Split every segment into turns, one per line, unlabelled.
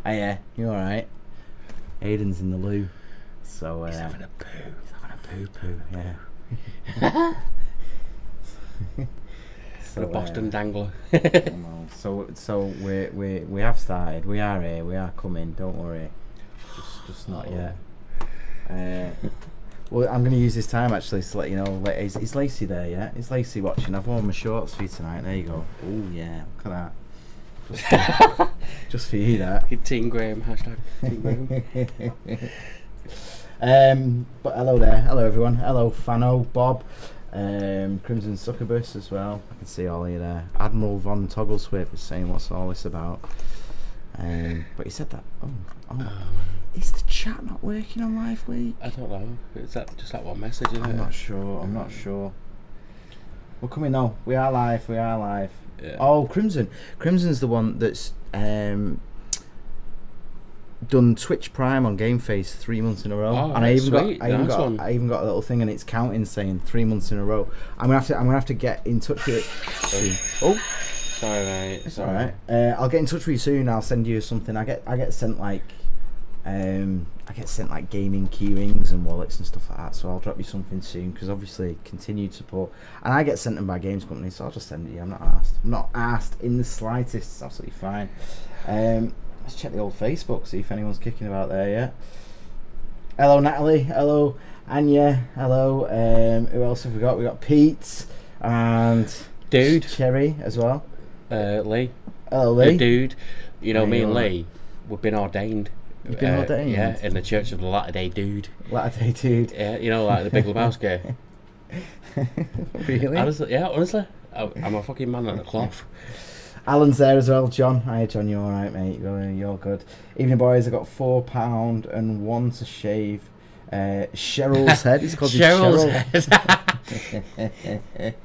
Yeah, you alright? Aiden's in the loo. So,
he's having a poo.
He's having a poo-poo, yeah.
So, a Boston dangler.
so we have started. We are here. We are coming. Don't worry. Just not yet. Well, I'm going to use this time actually to let you know. Is Lacey there yet? Is Lacey watching? I've worn my shorts for you tonight. There you go. Oh yeah, look at that. Just for you, that.
Team Graham, hashtag Team
Graham. But hello there. Hello everyone. Hello Fano, Bob, Crimson Succubus as well. I can see all of you there. Admiral Von Toggleswip is saying what's all this about. But he said that. Is the chat not working on Live Week?
I don't know. Is that just that one message?
I'm not sure. I'm not sure. We're coming now. We are live. We are live.
Yeah.
Oh, Crimson. Crimson's the one that's done Twitch Prime on Game Face 3 months in a row.
Oh,
and I even got a little thing and it's counting saying 3 months in a row. I'm gonna have to get in touch with it soon. Oh,
sorry mate.
It's alright. I'll get in touch with you soon. I'll send you something. I get sent like gaming key rings and wallets and stuff like that, so I'll drop you something soon because obviously continued support, and I get sent them by games companies, so I'll just send it to you. I'm not asked in the slightest. It's absolutely fine. Let's check the old Facebook, see if anyone's kicking about there yet. Hello Natalie, hello Anya, hello. Who else have we got? We got Pete and
Dude
Cherry as well.
Lee.
Hello Lee.
Dude, you know, me and Lee, we've been ordained.
You've been ordained?
Yeah, in the Church of the Latter-day Dude.
Latter-day Dude.
Yeah, you know, like the Big Lebowski.
Really?
Honestly, I'm a fucking man at the cloth.
Alan's there as well. John, hi John, you alright mate? You're good. Evening boys, I got £4 and one to shave. Cheryl's head. It's called
Cheryl's
head.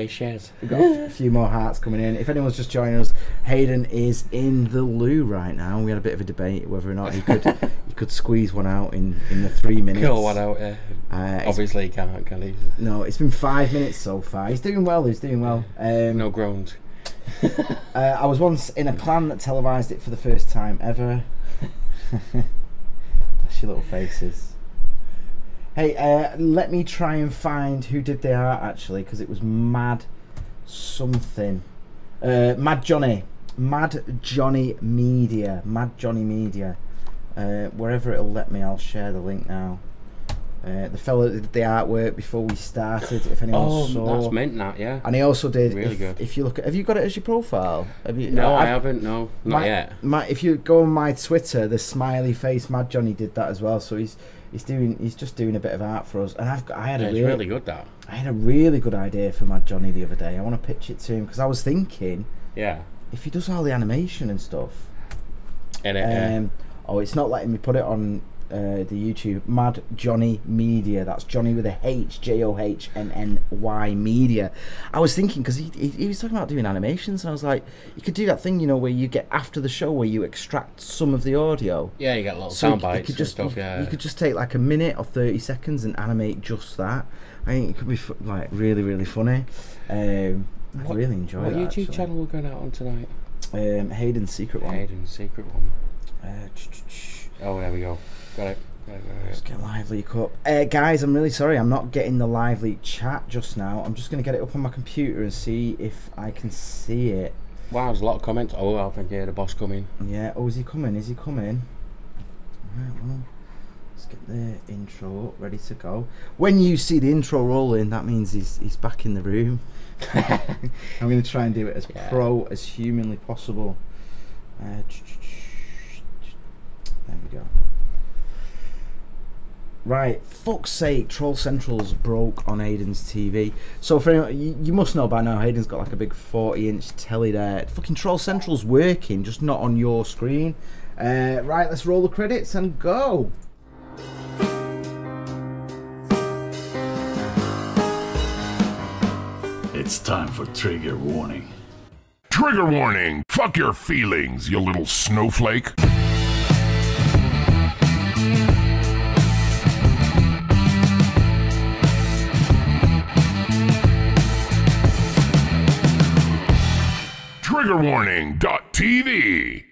Shares.
We've got a few more hearts coming in. If anyone's just joining us, Hayden is in the loo right now. We had a bit of a debate whether or not he could squeeze one out in the 3 minutes.
Kill one out, yeah. Obviously he can't, can he?
No, it's been 5 minutes so far. He's doing well.
No groans.
I was once in a clan that televised it for the first time ever. Bless your little faces. Hey, let me try and find who did the art actually, because it was Mad something. Mad Johnny Media. Wherever it'll let me, I'll share the link now. The fellow that did the artwork before we started. If anyone saw,
that's meant that, yeah.
And he also did.
Really good.
If you look at, have you got it as your profile? Have you?
No, I haven't. No, not yet.
If you go on my Twitter, the smiley face Mad Johnny did that as well. So he's just doing a bit of art for us. And it's
really good, that.
I had a really good idea for Mad Johnny the other day. I want to pitch it to him because I was thinking,
yeah,
if he does all the animation and stuff. Oh, it's not letting me put it on the YouTube. Mad Johnny Media. That's Johnny with a H, JOHNNY Media. I was thinking because he was talking about doing animations, and I was like, you could do that thing, you know, where you get after the show where you extract some of the audio.
Yeah, you get little sound bites and stuff.
You could just take like a minute or 30 seconds and animate just that. I think it could be like really, really funny. I really enjoy that.
What YouTube channel we're going out on tonight?
Hayden's Secret One.
Hayden's Secret One. Oh, there we go. Got it.
Let's get Live Leak up. Guys, I'm really sorry I'm not getting the Live Leak chat just now. I'm just going to get it up on my computer and see if I can see it.
Wow, there's a lot of comments. Oh, I think the boss coming.
Yeah, oh, is he coming? Alright, well, let's get the intro up, ready to go. When you see the intro rolling, that means he's back in the room. I'm going to try and do it as pro as humanly possible. There we go. Right, fuck's sake, Troll Central's broke on Hayden's TV. So for anyone, you must know by now, Hayden's got like a big 40-inch telly there. Fucking Troll Central's working, just not on your screen. Right, let's roll the credits and go.
It's time for trigger warning.
Trigger warning! Fuck your feelings, you little snowflake! Triggerwarning.tv.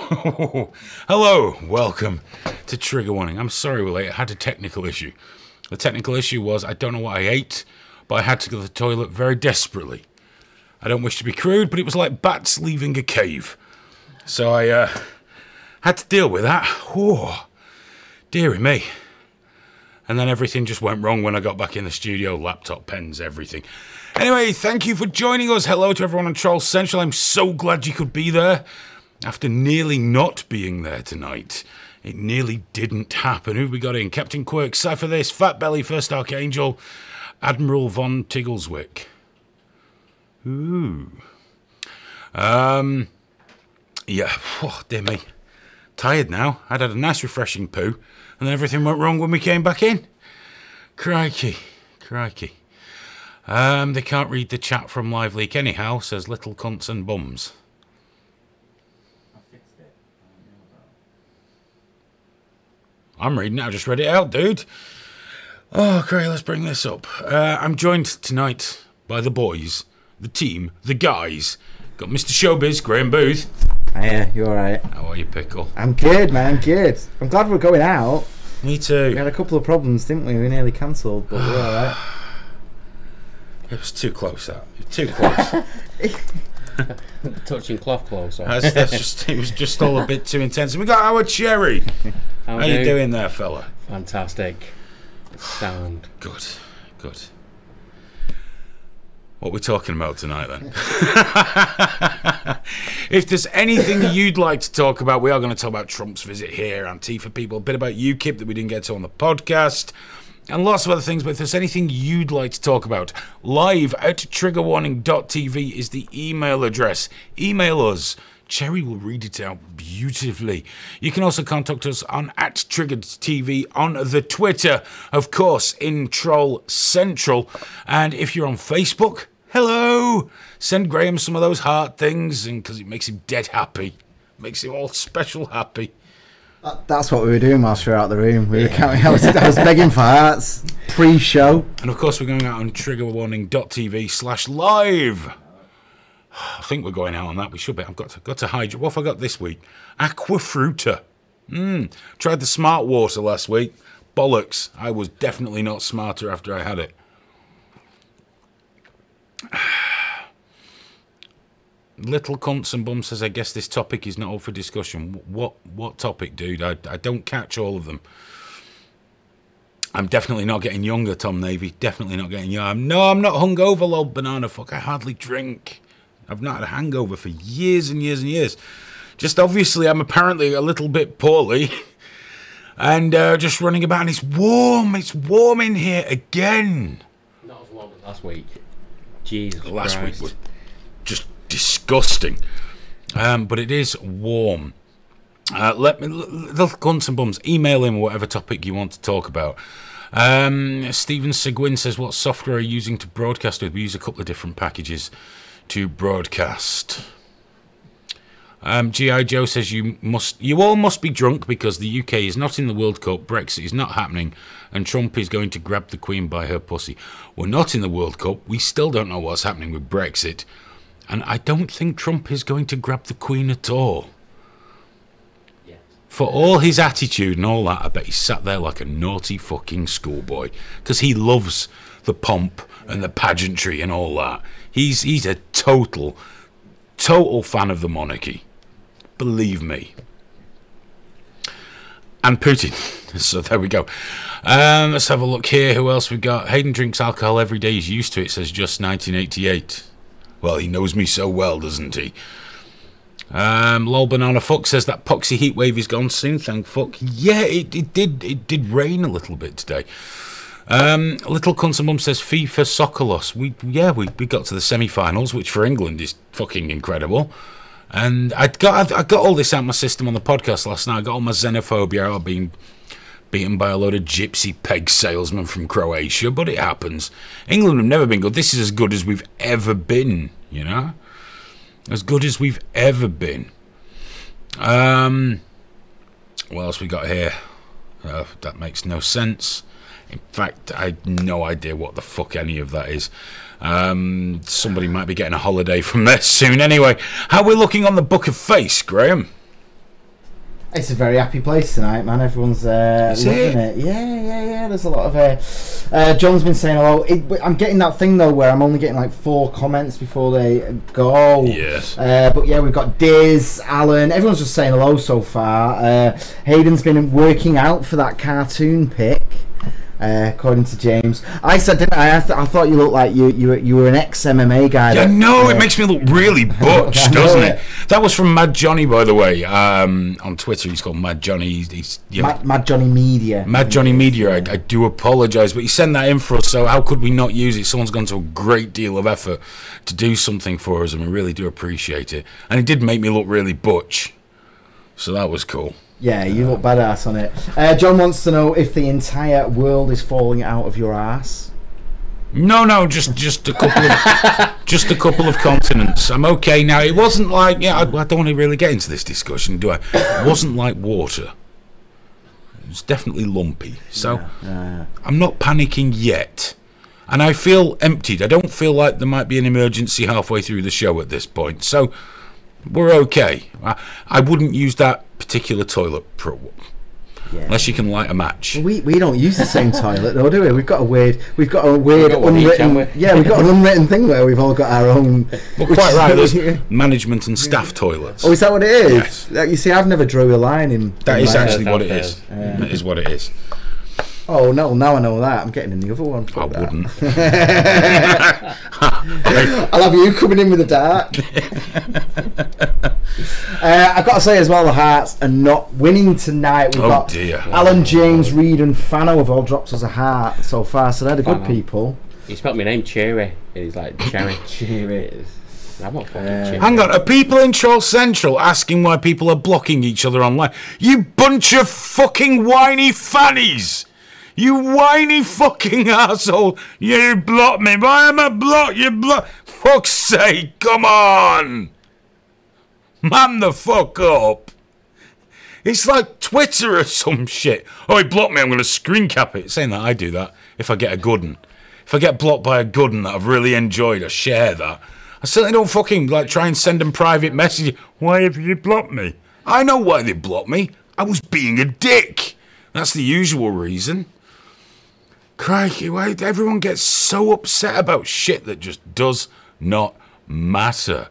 Hello, welcome to Trigger Warning. I'm sorry we're late. I had a technical issue. The technical issue was I don't know what I ate, but I had to go to the toilet very desperately. I don't wish to be crude, but it was like bats leaving a cave. So I had to deal with that. Whoa, dearie me. And then everything just went wrong when I got back in the studio. Laptop, pens, everything. Anyway, thank you for joining us. Hello to everyone on Troll Central. I'm so glad you could be there. After nearly not being there tonight, it nearly didn't happen. Who have we got in? Captain Quirk, Cypher This, Fat Belly, First Archangel, Admiral Von Tiggleswick. Ooh. Yeah, oh, dear me. Tired now. I'd had a nice refreshing poo, and then everything went wrong when we came back in. Crikey. Crikey. They can't read the chat from Live Leak anyhow, says Little Cunts and Bums. I'm reading it. I just read it out, dude. Oh, great. Let's bring this up. I'm joined tonight by the boys, the team, the guys. Got Mr. Showbiz, Graham Booth.
Hiya, you alright?
How are you, Pickle?
I'm good, man. I'm good. I'm glad we're going out.
Me too.
We had a couple of problems, didn't we? We nearly cancelled, but we're alright.
It was too close, that. Too close.
Touching cloth close.
It was just all a bit too intense. And we got our Cherry. How you doing there, fella?
Fantastic. Sound.
Good. Good. What are we talking about tonight, then? If there's anything you'd like to talk about, we are going to talk about Trump's visit here, Antifa people, a bit about UKIP that we didn't get to on the podcast, and lots of other things. But if there's anything you'd like to talk about, live at triggerwarning.tv is the email address. Email us. Cherry will read it out beautifully. You can also contact us on @TriggeredTV on the Twitter, of course, in Troll Central. And if you're on Facebook, hello! Send Graham some of those heart things, and because it makes him dead happy. Makes him all special happy.
That's what we were doing whilst we were out the room. We were counting. I was begging for hearts pre-show.
And of course, we're going out on triggerwarning.tv/live. I think we're going out on that. We should be. I've got to hydrate. What have I got this week? Aquafruta. Tried the smart water last week. Bollocks. I was definitely not smarter after I had it. Little Cunts and Bum says, I guess this topic is not up for discussion. What topic, dude? I don't catch all of them. I'm definitely not getting younger, Tom Navy. Definitely not getting younger. No, I'm not hungover, lol banana fuck. I hardly drink. I've not had a hangover for years and years and years. Just obviously I'm apparently a little bit poorly. And just running about, and it's warm. It's warm in here again.
Not as warm as last week. Jesus
Last
Christ.
week was just disgusting. But it is warm. Let me, little Cunts and Bums, email in whatever topic you want to talk about. Stephen Seguin says, what software are you using to broadcast with? We use a couple of different packages to broadcast. G.I. Joe says you all must be drunk because the UK is not in the World Cup, Brexit is not happening, and Trump is going to grab the Queen by her pussy. We're not in the World Cup, we still don't know what's happening with Brexit, and I don't think Trump is going to grab the Queen at all. For all his attitude and all that, I bet he sat there like a naughty fucking schoolboy, because he loves the pomp and the pageantry and all that. He's a total fan of the monarchy. Believe me. And Putin. So there we go. Let's have a look here. Who else we got? Hayden drinks alcohol every day. He's used to it, says just 1988. Well, he knows me so well, doesn't he? Lol Banana Fuck says that poxy heat wave is gone soon, thank fuck. Yeah, it did rain a little bit today. Little Cunts and Mum says FIFA soccer loss. We got to the semi-finals, which for England is fucking incredible. And I got all this out of my system on the podcast last night. I got all my xenophobia out of being beaten by a load of gypsy peg salesmen from Croatia, but it happens. England have never been good. This is as good as we've ever been, you know? As good as we've ever been. What else we got here? That makes no sense. In fact, I have no idea what the fuck any of that is. Somebody might be getting a holiday from there soon. Anyway, how are we looking on the Book of Face, Graham?
It's a very happy place tonight, man. Everyone's loving it. Yeah. There's a lot of... John's been saying hello. I'm getting that thing, though, where I'm only getting like 4 comments before they go.
Yes.
But yeah, we've got Diz, Alan. Everyone's just saying hello so far. Hayden's been working out for that cartoon pic. According to James, I said, didn't I? I thought you looked like you were an ex-MMA guy.
Yeah, no, it makes me look really butch, doesn't it? That was from Mad Johnny, by the way. On Twitter, he's called Mad Johnny. He's
Mad Johnny Media.
Mad Johnny Media. I do apologise, but he sent that in for us. So how could we not use it? Someone's gone to a great deal of effort to do something for us, and we really do appreciate it. And it did make me look really butch, so that was cool.
Yeah, you look badass on it. John wants to know if the entire world is falling out of your ass.
No, just a couple of couple of continents. I'm okay now. It wasn't like I don't want to really get into this discussion, do I? It wasn't like water. It was definitely lumpy. So I'm not panicking yet, and I feel emptied. I don't feel like there might be an emergency halfway through the show at this point. So we're okay. I wouldn't use that particular toilet unless you can light a match.
We don't use the same toilet though, do we? We've got a weird unwritten we've got an unwritten thing where we've all got our own.
Well, quite right. There's management and staff toilets.
Oh, is that what it is?
Yes.
You see, I've never drew a line in.
That is actually what it is. That is what it is.
Oh no! Now I know that. I'm getting in the other one.
I wouldn't.
I'll have you coming in with the dark. I've got to say as well, the Hearts are not winning tonight. We've got Alan, James, Reed, and Fano have all dropped us a heart so far. So they're the good people.
He spelled my name Cheery. He's like Cherry. Cheery. I'm not fucking Cheery.
Hang on, are people in Troll Central asking why people are blocking each other online? You bunch of fucking whiny fannies! You whiny fucking asshole! You blocked me. Why am I blocked? You blocked. Fuck's sake! Come on, man, the fuck up. It's like Twitter or some shit. Oh, he blocked me. I'm gonna screen cap it. Saying that I do that if I get a good one. If I get blocked by a good one that I've really enjoyed, I share that. I certainly don't fucking like try and send them private messages. Why have you blocked me? I know why they blocked me. I was being a dick. That's the usual reason. Crikey, why everyone gets so upset about shit that just does not matter.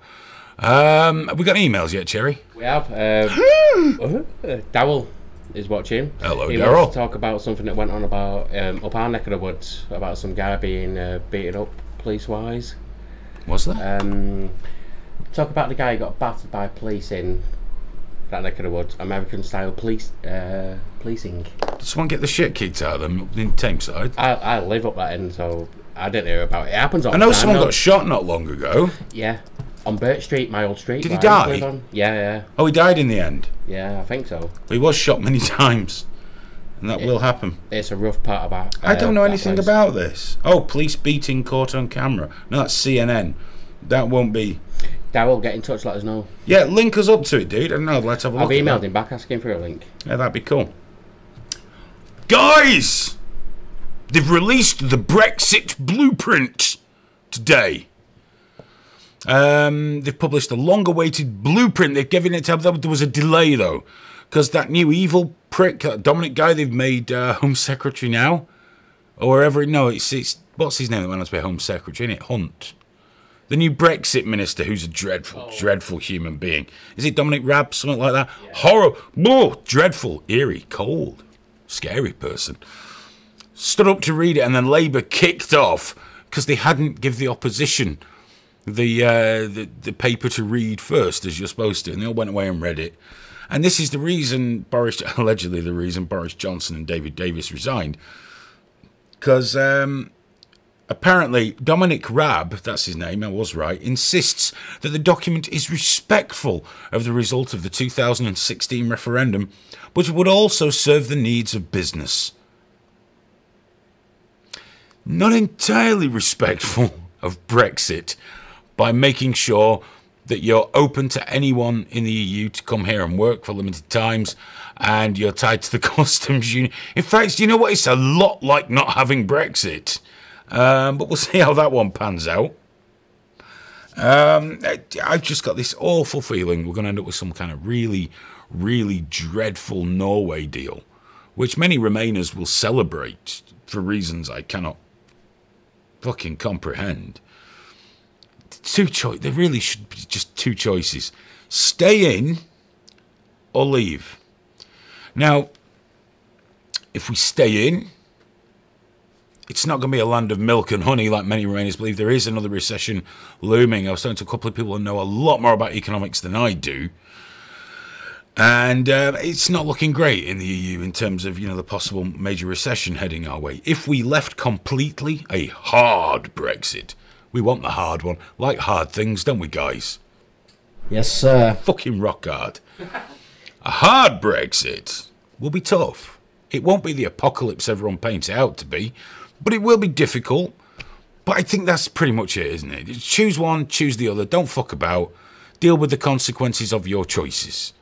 Have we got emails yet, Cherry?
We have. Dowell is watching.
Hello,
he
Darryl.
wants to talk about something that went on about up our neck of the woods, about some guy being beaten up police-wise.
What's that?
Talk about the guy who got battered by police in that neck of the woods, American-style policing.
Did someone get the shit kicked out of them in Tameside?
I live up that end, so I didn't hear about it. It happens all
I
the time.
know someone got shot not long ago.
Yeah, on Birch Street, my old street.
Did he die?
Yeah.
Oh, he died in the end.
Yeah, I think so.
He was shot many times, and that will happen.
It's a rough part of that.
I don't know anything about this. Oh, police beating caught on camera. No, that's CNN. That won't be.
Darryl, get in touch, let us know.
Yeah, link us up to it, dude. I don't know, let's have a look.
I've emailed him back asking for a link.
Yeah, that'd be cool. Guys! They've released the Brexit blueprint today. They've published a long-awaited blueprint. They've given it to... There was a delay, though, because that new evil prick, Dominic guy they've made Home Secretary now, or wherever... No, it's... What's his name that went on to be Home Secretary, innit? Hunt. The new Brexit minister, who's a dreadful human being. Is it Dominic Raab? Something like that? Yeah. Horror. Oh, dreadful, eerie, cold, scary person. Stood up to read it, and then Labour kicked off because they hadn't give the opposition the paper to read first, as you're supposed to, and they all went away and read it. And this is the reason allegedly the reason Boris Johnson and David Davis resigned, because apparently Dominic Raab, that's his name, I was right, insists that the document is respectful of the result of the 2016 referendum, but would also serve the needs of business. Not entirely respectful of Brexit by making sure that you're open to anyone in the EU to come here and work for limited times, and you're tied to the customs union. In fact, you know what? It's a lot like not having Brexit. But we'll see how that one pans out. I've just got this awful feeling we're going to end up with some kind of really, really dreadful Norway deal, which many Remainers will celebrate for reasons I cannot fucking comprehend. There really should be just two choices. Stay in or leave. Now, if we stay in, it's not going to be a land of milk and honey like many Remainers believe. There is another recession looming. I was talking to a couple of people who know a lot more about economics than I do. And it's not looking great in the EU in terms of, the possible major recession heading our way. If we left completely, a hard Brexit. We want the hard one. Like hard things, don't we, guys?
Yes, sir.
Fucking rock hard. A hard Brexit will be tough. It won't be the apocalypse everyone paints it out to be. But it will be difficult. But I think that's pretty much it, isn't it? Choose one, choose the other. Don't fuck about. Deal with the consequences of your choices.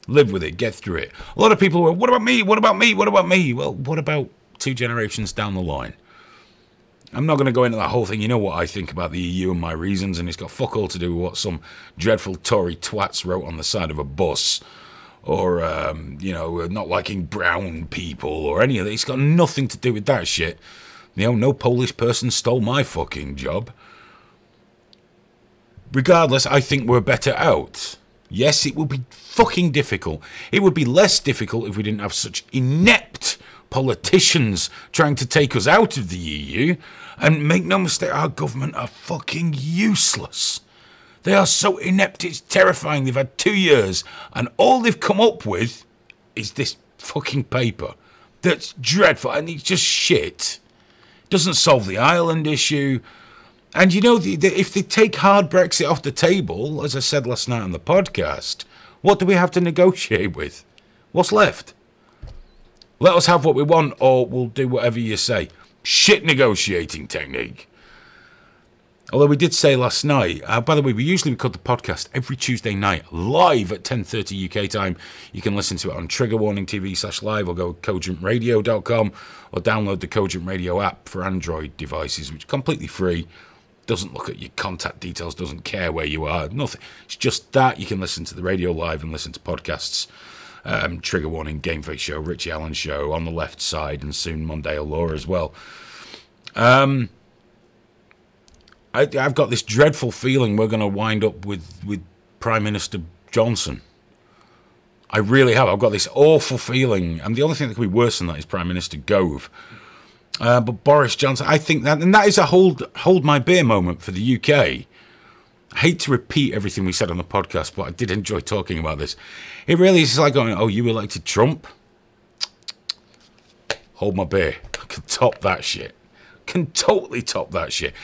Live with it. Get through it. A lot of people were, what about me? What about me? What about me? Well, what about 2 generations down the line? I'm not going to go into that whole thing. You know what I think about the EU and my reasons, and it's got fuck all to do with what some dreadful Tory twats wrote on the side of a bus. Or, not liking brown people or any of that. It's got nothing to do with that shit. No Polish person stole my fucking job. Regardless, I think we're better out. Yes, it will be fucking difficult. It would be less difficult if we didn't have such inept politicians trying to take us out of the EU. And make no mistake, our government are fucking useless. They are so inept, it's terrifying. They've had 2 years, and all they've come up with is this fucking paper that's dreadful, and it's just shit. Doesn't solve the Ireland issue. And if they take hard Brexit off the table, as I said last night on the podcast, what do we have to negotiate with? What's left? Let us have what we want, or we'll do whatever you say. Shit negotiating technique. Although we did say last night, by the way, we usually record the podcast every Tuesday night, live at 10:30 UK time. You can listen to it on Trigger Warning TV/live, or go cogentradio.com, or download the Cogent Radio app for Android devices, which is completely free. Doesn't look at your contact details, doesn't care where you are, nothing. It's just that you can listen to the radio live and listen to podcasts. Trigger Warning, Game Face Show, Richie Allen Show, On the Left Side, and soon Monday Law as well. I've got this dreadful feeling we're going to wind up with Prime Minister Johnson. I really have. I've got this awful feeling. And the only thing that could be worse than that is Prime Minister Gove. But Boris Johnson, I think that, and that is a hold my beer moment for the UK. I hate to repeat everything we said on the podcast, but I did enjoy talking about this. It really is like going, oh, you elected Trump? Hold my beer. I can top that shit. Can totally top that shit.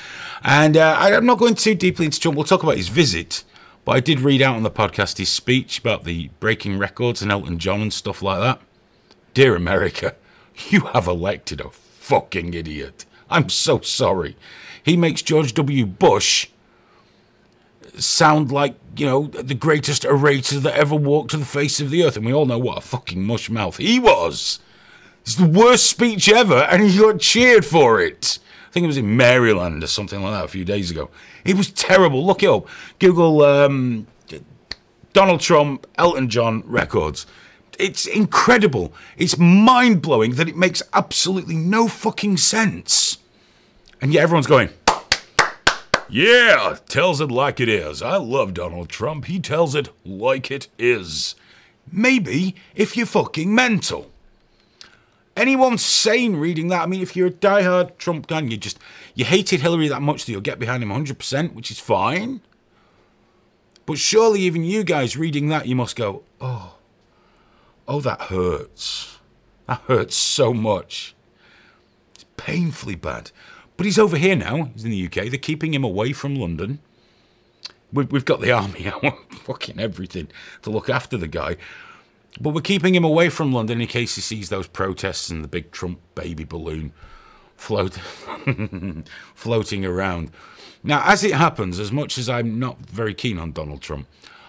And I'm not going too deeply into Trump. We'll talk about his visit. But I did read out on the podcast his speech about the breaking records and Elton John and stuff like that. Dear America, you have elected a fucking idiot. I'm so sorry. He makes George W. Bush sound like, the greatest orator that ever walked the face of the earth. And we all know what a fucking mush mouth he was. It's the worst speech ever, and he got cheered for it. I think it was in Maryland or something like that a few days ago. It was terrible. Look it up. Google Donald Trump, Elton John records. It's incredible. It's mind-blowing that it makes absolutely no fucking sense. And yet everyone's going, yeah, tells it like it is. I love Donald Trump. He tells it like it is. Maybe if you're fucking mental. Anyone sane reading that? I mean, if you're a diehard Trump guy and you hated Hillary that much that you'll get behind him 100%, which is fine. But surely even you guys reading that, you must go, oh, that hurts. That hurts so much. It's painfully bad. But he's over here now. He's in the UK. They're keeping him away from London. We've got the army out, fucking everything, to look after the guy. But we're keeping him away from London in case he sees those protests and the big Trump baby balloon floating around. Now, as it happens, as much as I'm not very keen on Donald Trump,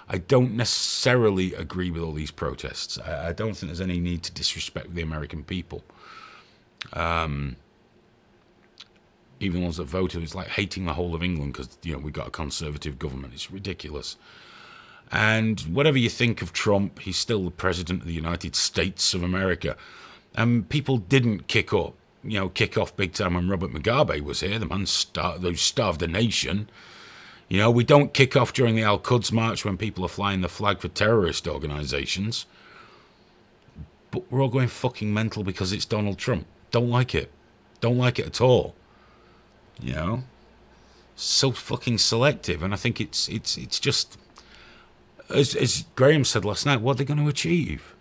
I don't necessarily agree with all these protests. I don't think there's any need to disrespect the American people. even the ones that voted. It's like hating the whole of England because, you know, we've got a conservative government. It's ridiculous. And whatever you think of Trump, he's still the president of the United States of America. And people didn't kick off big time when Robert Mugabe was here. The man starved a nation. You know, we don't kick off during the Al-Quds March when people are flying the flag for terrorist organisations. But we're all going fucking mental because it's Donald Trump. Don't like it. Don't like it at all. You know? So fucking selective. And I think it's just... As Graham said last night, what are they going to achieve?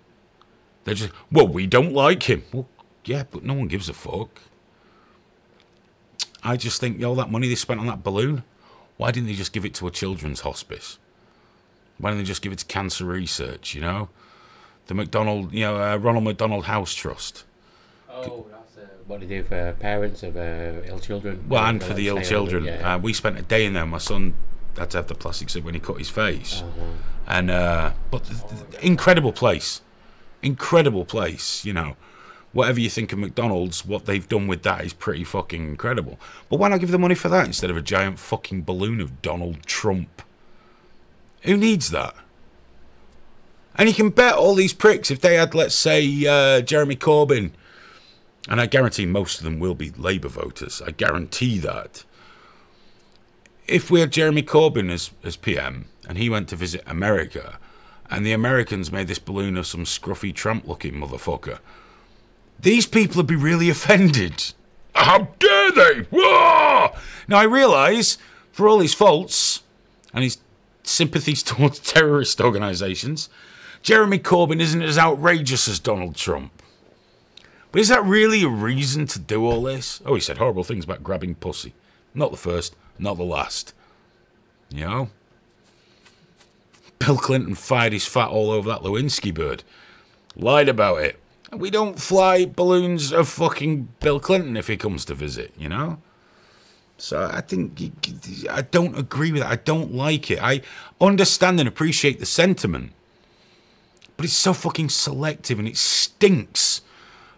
They're just, well, we don't like him. Well, yeah, but no one gives a fuck. I just think all that money they spent on that balloon, why didn't they just give it to a children's hospice? Why didn't they just give it to cancer research, you know? The Ronald McDonald House Trust.
Oh, that's what they do for parents of ill children.
Well, and for the ill children.
Yeah.
We spent a day in there. My son had to have the plastic surgery when he cut his face. And but incredible place, you know. Whatever you think of McDonald's, what they've done with that is pretty fucking incredible. But why not give the money for that instead of a giant fucking balloon of Donald Trump? Who needs that? And you can bet all these pricks, if they had, let's say, Jeremy Corbyn, and I guarantee most of them will be Labour voters, I guarantee that. If we had Jeremy Corbyn as PM, and he went to visit America, and the Americans made this balloon of some scruffy Trump-looking motherfucker, these people would be really offended. How dare they? Whoa! Now, I realise, for all his faults, and his sympathies towards terrorist organisations, Jeremy Corbyn isn't as outrageous as Donald Trump. But is that really a reason to do all this? Oh, he said horrible things about grabbing pussy. Not the first, not the last. You know? Bill Clinton fired his fat all over that Lewinsky bird. Lied about it. And we don't fly balloons of fucking Bill Clinton if he comes to visit, you know? So I think, I don't agree with that. I don't like it. I understand and appreciate the sentiment. But it's so fucking selective and it stinks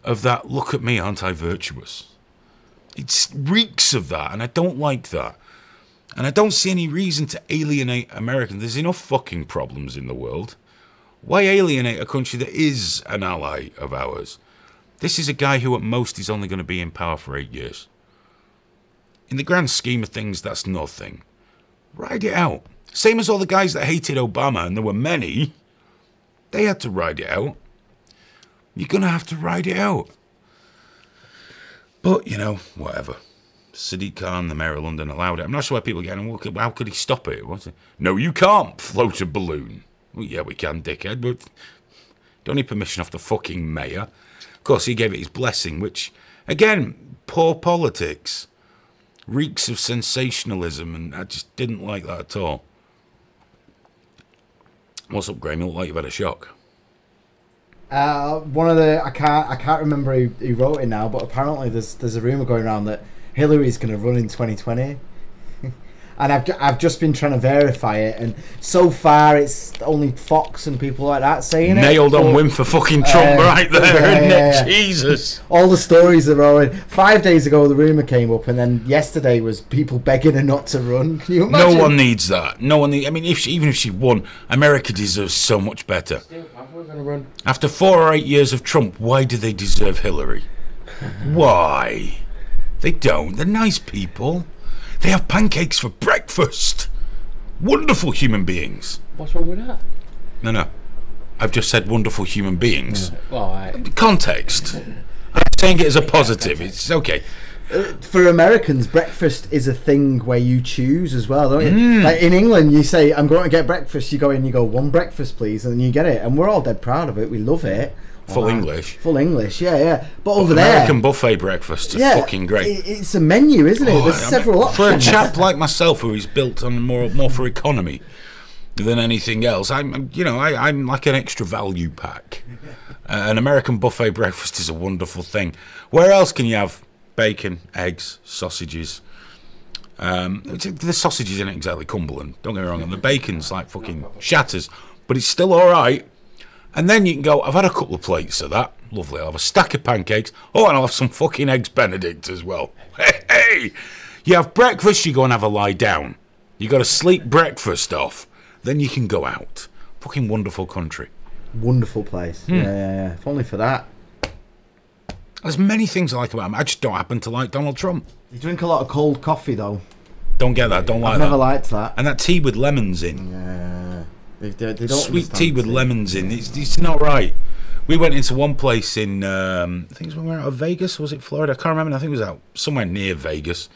of that, look at me, aren't I virtuous? It reeks of that and I don't like that. And I don't see any reason to alienate Americans. There's enough fucking problems in the world. Why alienate a country that is an ally of ours? This is a guy who at most is only going to be in power for 8 years. In the grand scheme of things, that's nothing. Ride it out. Same as all the guys that hated Obama, and there were many. They had to ride it out. You're going to have to ride it out. But, you know, whatever. Sadiq Khan, the mayor of London, allowed it. I'm not sure why people are getting, well, how could he stop it? No, you can't float a balloon. Well, yeah, we can, dickhead, but don't need permission off the fucking mayor. Of course, he gave it his blessing, which, again, poor politics. Reeks of sensationalism, and I just didn't like that at all. What's up, Graham? You look like you've had a shock.
One of the I can't remember who wrote it now, but apparently there's a rumor going around that Hillary's going to run in 2020. And I've just been trying to verify it, and so far it's only Fox and people like that saying
Nailed
it.
on win for fucking Trump right there, isn't it? Jesus.
All the stories are rolling. 5 days ago the rumour came up, and then yesterday was people begging her not to run. Can you imagine?
No one needs that. No one I mean, even if she won, America deserves so much better. After 4 or 8 years of Trump, why do they deserve Hillary? Why? They don't. They're nice people. They have pancakes for breakfast. Wonderful human beings.
What's wrong with that?
No. I've just said wonderful human beings.
Well,
Context. I'm saying it as a positive. It's okay.
For Americans, breakfast is a thing where you choose as well, don't you? Like in England, you say, I'm going to get breakfast. You go in, you go, one breakfast, please, and then you get it. And we're all dead proud of it. We love it.
Full English.
Full English, yeah. But over
American
there,
buffet breakfasts are fucking great.
It's a menu, isn't it? There's several options.
For a chap like myself who is built on more for economy than anything else, I'm like an extra value pack. An American buffet breakfast is a wonderful thing. Where else can you have bacon, eggs, sausages? The sausages isn't exactly Cumberland, don't get me wrong, and the bacon's like fucking shatters, but it's still alright. And then you can go, I've had a couple of plates of that. Lovely. I'll have a stack of pancakes. Oh, and I'll have some fucking eggs Benedict as well. Hey! You have breakfast, you go and have a lie down. You got to sleep breakfast off. Then you can go out. Fucking wonderful country.
Wonderful place. Yeah. If only for that.
There's many things I like about him. I just don't happen to like Donald Trump.
You drink a lot of cold coffee, though.
Don't get that. Don't like
I've
that.
never liked that.
And that tea with lemons in.
Yeah. They don't
Sweet tea
understand
with
tea.
lemons in. It's not right. We went into one place in, I think it was when we were out of Vegas. Was it Florida? I can't remember. I think it was out somewhere near Vegas.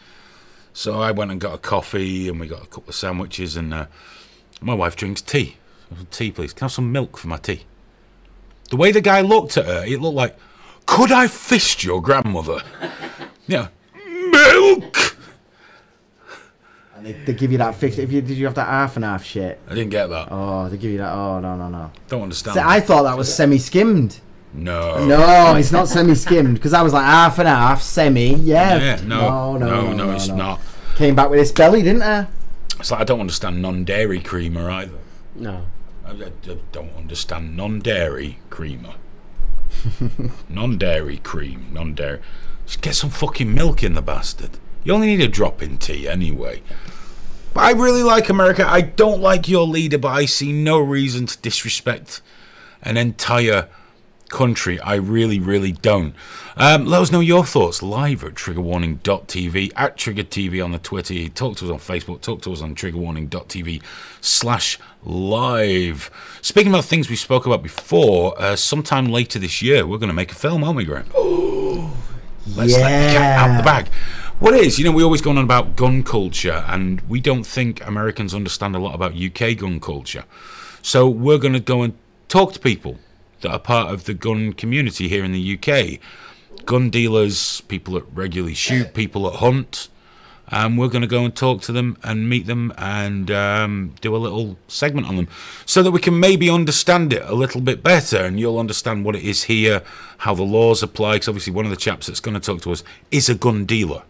So I went and got a coffee and we got a couple of sandwiches. And my wife drinks tea. Tea, please. Can I have some milk for my tea? The way the guy looked at her, it looked like, could I fist your grandmother? Yeah. Milk!
And they give you that 50. Did you have that half and half shit?
I didn't get that.
Oh, they give you that. Oh, no.
Don't understand.
See, I thought that was semi-skimmed.
No.
No, it's not semi-skimmed because I was like half and half, semi. Yeah.
No, it's not.
Came back with this belly, didn't I?
It's like I don't understand non-dairy creamer either.
No.
I don't understand non-dairy creamer. Non-dairy cream, non-dairy. Just get some fucking milk in the bastard. You only need a drop in tea anyway. But I really like America. I don't like your leader, but I see no reason to disrespect an entire country. I really, really don't. Let us know your thoughts live at triggerwarning.tv, at TriggerTV on the Twitter. Talk to us on Facebook. Talk to us on triggerwarning.tv/live. Speaking about things we spoke about before, sometime later this year, we're going to make a film, aren't we, Graham? Let's let the cat out the bag. What is, we always go on about gun culture, and we don't think Americans understand a lot about UK gun culture. So we're going to go and talk to people that are part of the gun community here in the UK. Gun dealers, people that regularly shoot, people that hunt. And we're going to go and talk to them and meet them and do a little segment on them so that we can maybe understand it a little bit better, and you'll understand what it is here, how the laws apply, because obviously one of the chaps that's going to talk to us is a gun dealer.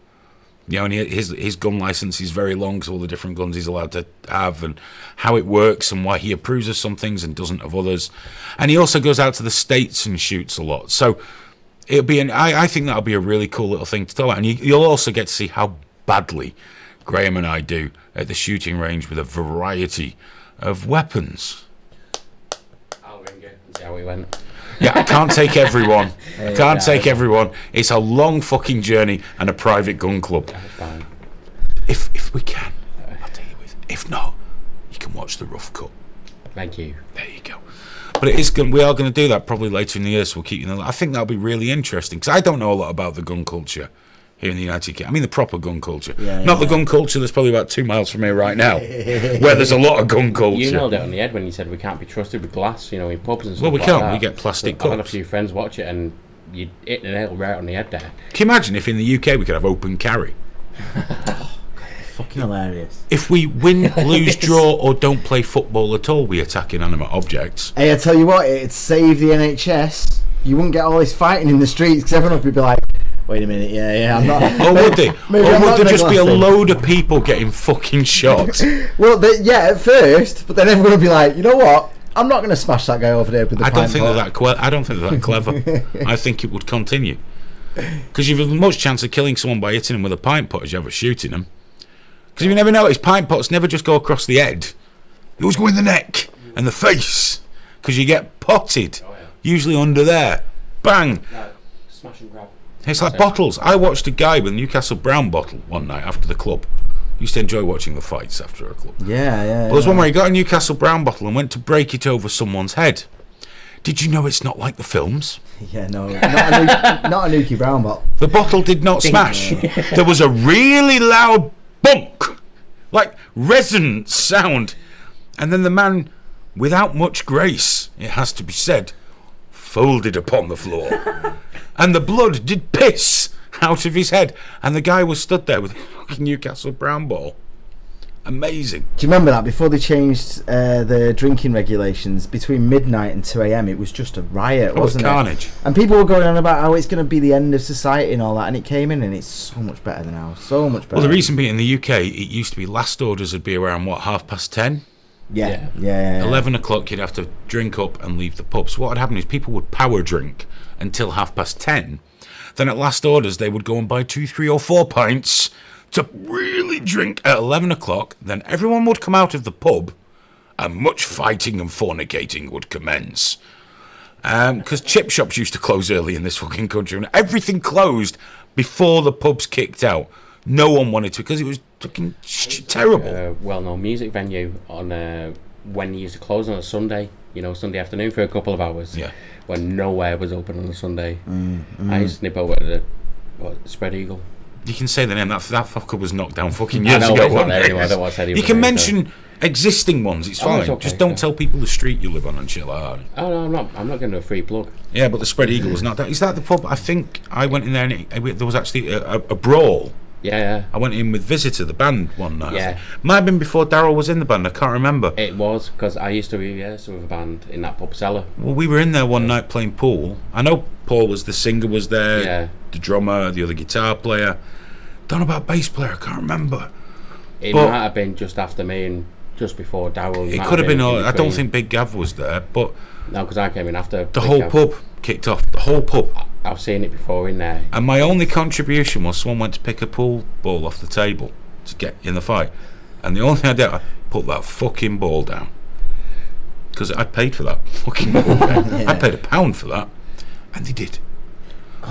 And his gun license is very long, so all the different guns he's allowed to have and how it works and why he approves of some things and doesn't of others. And he also goes out to the States and shoots a lot. So it'll be I think that'll be a really cool little thing to talk about. And you'll also get to see how badly Graham and I do at the shooting range with a variety of weapons.
I'll ring it and see how we went.
Yeah, I can't take everyone. I can't take everyone. It's a long fucking journey and a private gun club.
Fine.
If we can, I'll take you with. If not, you can watch the rough cut.
Thank you.
There you go. But it is we are going to do that probably later in the year, so we'll keep you in the. I think that'll be really interesting because I don't know a lot about the gun culture here in the United Kingdom. I mean the proper gun culture, not the gun culture that's probably about 2 miles from here right now, where there's a lot of gun culture.
You nailed it on the head when you said we can't be trusted with glass, in pubs and stuff.
Well, we
like
can't.
that.
We get plastic
I've had a
cups.
few friends watch it, and you hit the nail right on the head there.
Can you imagine if in the UK we could have open carry?
Fucking hilarious.
If we win, lose, draw, or don't play football at all, we attack inanimate objects.
Hey, I tell you what, it'd save the NHS. You wouldn't get all this fighting in the streets because everyone would be like, wait a minute, I'm not.
Or would they?
Maybe
Or
I'm
would
not
there just be a
neglecting.
load of people getting fucking shot?
Well, at first, but then everyone would be like, you know what? I'm not going to smash that guy over there with the
I don't
pint
think
pot.
I don't think they're that clever. I think it would continue because you've as much chance of killing someone by hitting them with a pint pot as you have of shooting them. Because you never notice, pint pots never just go across the head; they always go in the neck and the face. Because you get potted, usually under there. Bang!
Smash and grab.
It's like bottles. I watched a guy with a Newcastle Brown bottle one night after the club. Used to enjoy watching the fights after a club.
Yeah.
There was one where he got a Newcastle Brown bottle and went to break it over someone's head. Did you know it's not like the films?
Yeah, no, not a Nuki Brown bottle.
The bottle did not smash. There was a really loud bunk, like resonant sound. And then the man, without much grace, it has to be said, folded upon the floor. And the blood did piss out of his head. And the guy was stood there with a fucking Newcastle Brown bottle. Amazing.
Do you remember that before they changed the drinking regulations? Between midnight and 2 a.m. it was just a riot, wasn't it?
Carnage.
And people were going on about how it's going to be the end of society and all that, and it came in and it's so much better than now. So much better.
Well, the reason being in the UK, it used to be last orders would be around, 10:30?
Yeah.
11 o'clock, you'd have to drink up and leave the pub. So what would happen is people would power drink until 10:30. Then at last orders, they would go and buy 2, 3 or 4 pints to really drink at 11 o'clock. Then everyone would come out of the pub and much fighting and fornicating would commence. Because chip shops used to close early in this fucking country, and everything closed before the pubs kicked out. No one wanted to, because it was fucking terrible.
Well-known music venue on when you used to close on a Sunday, Sunday afternoon for a couple of hours.
Yeah.
When nowhere was open on a Sunday. I used to nip over to the Spread Eagle.
You can say the name. That fucker was knocked down fucking years ago.
It's not there anymore. I don't want to say
you can mention existing ones. It's fine.
It's okay,
Just don't tell people the street you live on and shit like that.
Oh no, I'm not going to a free plug.
Yeah, but the Spread Eagle was not that. Is that the pub? I think I went in there and there was actually a brawl.
Yeah.
I went in with Visitor, the band, one night.
Yeah.
Might have been before Daryl was in the band. I can't remember.
It was, because I used to rehearse with a band in that pub cellar.
Well, we were in there one night playing pool. I know Paul was the singer, was there.
Yeah.
The drummer, the other guitar player. Don't know about bass player. I can't remember.
It might have been just after me and just before Daryl.
It could have been. I don't think Big Gav was there, but
no, because I came in after
the whole pub kicked off. The whole pub.
I've seen it before in there.
And my only contribution was someone went to pick a pool ball off the table to get in the fight, and the only thing I did, I put that fucking ball down because I paid for that fucking ball. I paid £1 for that, and they did.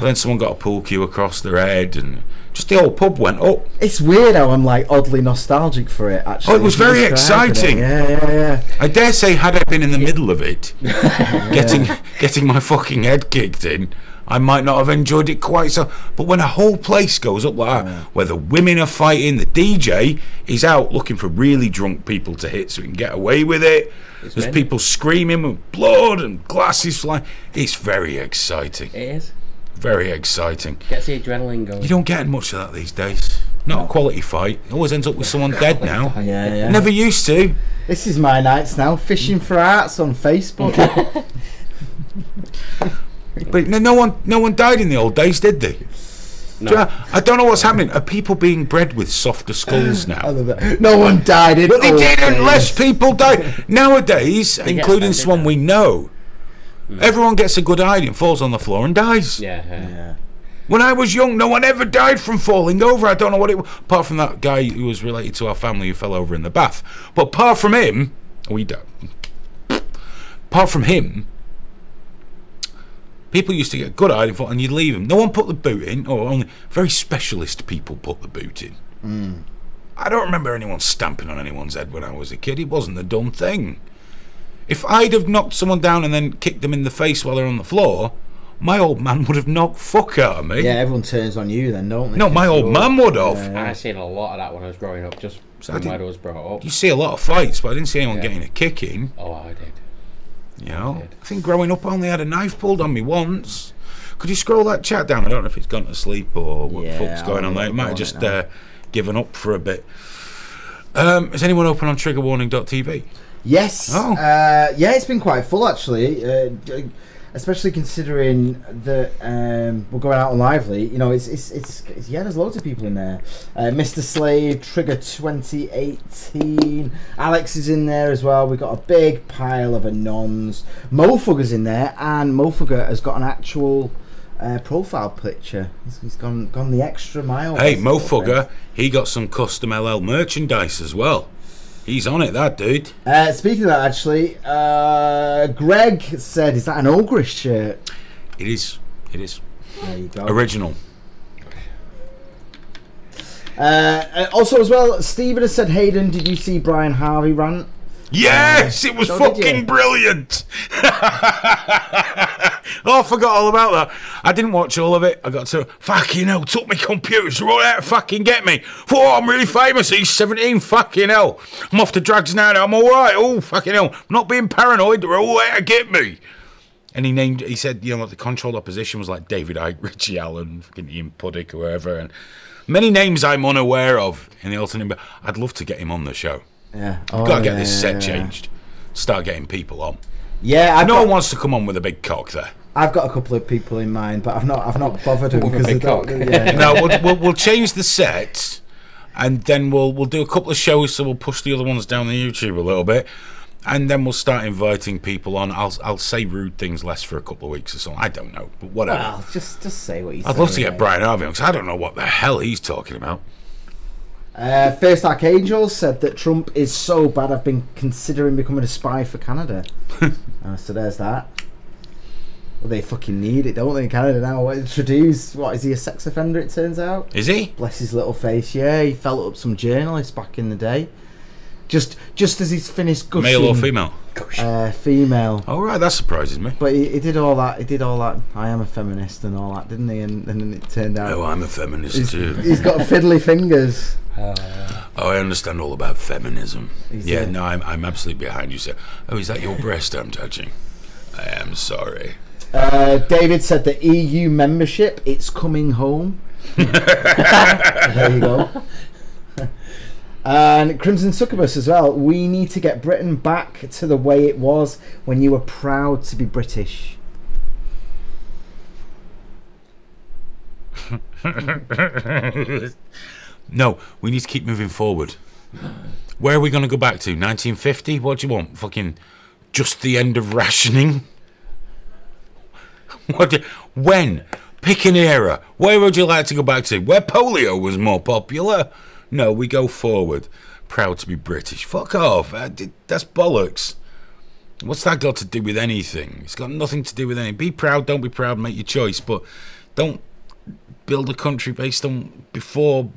Then someone got a pool cue across their head, and just the whole pub went up.
It's weird how I'm like oddly nostalgic for it. Actually,
it was very exciting.
Yeah.
I dare say, had I been in the middle of it, getting my fucking head kicked in, I might not have enjoyed it quite so. But when a whole place goes up like that, where the women are fighting, the DJ is out looking for really drunk people to hit so he can get away with it. There's people screaming with blood and glasses flying. It's very exciting.
It is.
Very exciting.
Gets the adrenaline going.
You don't get much of that these days. Not a quality fight. It always ends up with someone dead now.
Yeah.
Never used to.
This is my nights now. Fishing for arts on Facebook.
But no one died in the old days, did they?
No.
I don't know what's happening. Are people being bred with softer skulls now?
No one died in.
But they didn't. Less people died nowadays, including someone we know. Everyone gets a good hiding, falls on the floor and dies.
Yeah.
When I was young, no one ever died from falling over. I don't know what it was, apart from that guy who was related to our family who fell over in the bath. But apart from him, people used to get good hiding and you'd leave them. No one put the boot in, or only very specialist people put the boot in. I don't remember anyone stamping on anyone's head when I was a kid. It wasn't a dumb thing. If I'd have knocked someone down and then kicked them in the face while they're on the floor, my old man would have knocked fuck out of me.
Yeah, everyone turns on you then, don't they?
No, my old man would have.
I seen a lot of that when I was growing up, just from where I was brought up.
You see a lot of fights, but I didn't see anyone getting a kick in.
Oh, I did.
You know, I think growing up I only had a knife pulled on me once. Could you scroll that chat down? I don't know if it's gone to sleep or what the fuck's going on there. It might have just given up for a bit. Is anyone open on triggerwarning.tv?
Yes. Yeah, it's been quite full actually, especially considering that we're going out on Lively. You know, it's there's loads of people in there. Mr. Slade, Trigger 2018, Alex is in there as well. We've got a big pile of anons. Mofugger's in there, and Mofugger has got an actual profile picture. He's gone the extra mile.
Hey, Mofugger, he got some custom LL merchandise as well. He's on it, that dude.
Speaking of that, actually, Greg said, "Is that an Ogrish shirt?"
It is. It is.
There you go.
Original.
Also, as well, Stephen has said, "Hayden, did you see Brian Harvey rant?"
Yes, it was fucking brilliant. Oh, I forgot all about that. I didn't watch all of it. I got to fucking hell. Took my computer to right out to fucking get me. Oh, I'm really famous. He's 17. Fucking hell. I'm off to drugs now. I'm all right. Oh, fucking hell. I'm not being paranoid. They're all out to get me. And he said, you know, the controlled opposition was like David Icke, Richie Allen, fucking Ian Puddick, or whoever, and many names I'm unaware of in the alternate. But I'd love to get him on the show.
Yeah,
Got to get this set changed. Start getting people on.
Yeah,
no one wants to come on with a big cock there.
I've got a couple of people in mind, but I've not bothered them because
big cock.
No, we'll change the set, and then we'll do a couple of shows, so we'll push the other ones down the YouTube a little bit, and then we'll start inviting people on. I'll say rude things less for a couple of weeks or something. I don't know, but whatever.
Well, just say what you say.
I'd love to get Brian Harvey on, because I don't know what the hell he's talking about.
First Archangel said that Trump is so bad I've been considering becoming a spy for Canada. So there's that. Well, they fucking need it, don't they, in Canada now? Trudeau's, what, is he a sex offender, it turns out?
Is he?
Bless his little face, yeah. He felt up some journalists back in the day. Just as he's finished gushing.
Male or female?
Female.
Oh, right, that surprises me.
But he did all that. He did all that. I am a feminist and all that, didn't he? And then it turned out.
Oh, I'm a feminist too.
He's got fiddly fingers.
Oh, I understand all about feminism.
Yeah,
no, I'm absolutely behind you, sir. Oh, is that your breast I'm touching? I am sorry.
David said that EU membership, it's coming home. There you go. And Crimson Succubus as well. We need to get Britain back to the way it was when you were proud to be British.
No, we need to keep moving forward. Where are we going to go back to? 1950? What do you want? Fucking just the end of rationing? When? Pick an era. Where would you like to go back to? Where polio was more popular? No, we go forward. Proud to be British. Fuck off. That's bollocks. What's that got to do with anything? It's got nothing to do with anything. Be proud, don't be proud, make your choice. But don't build a country based on before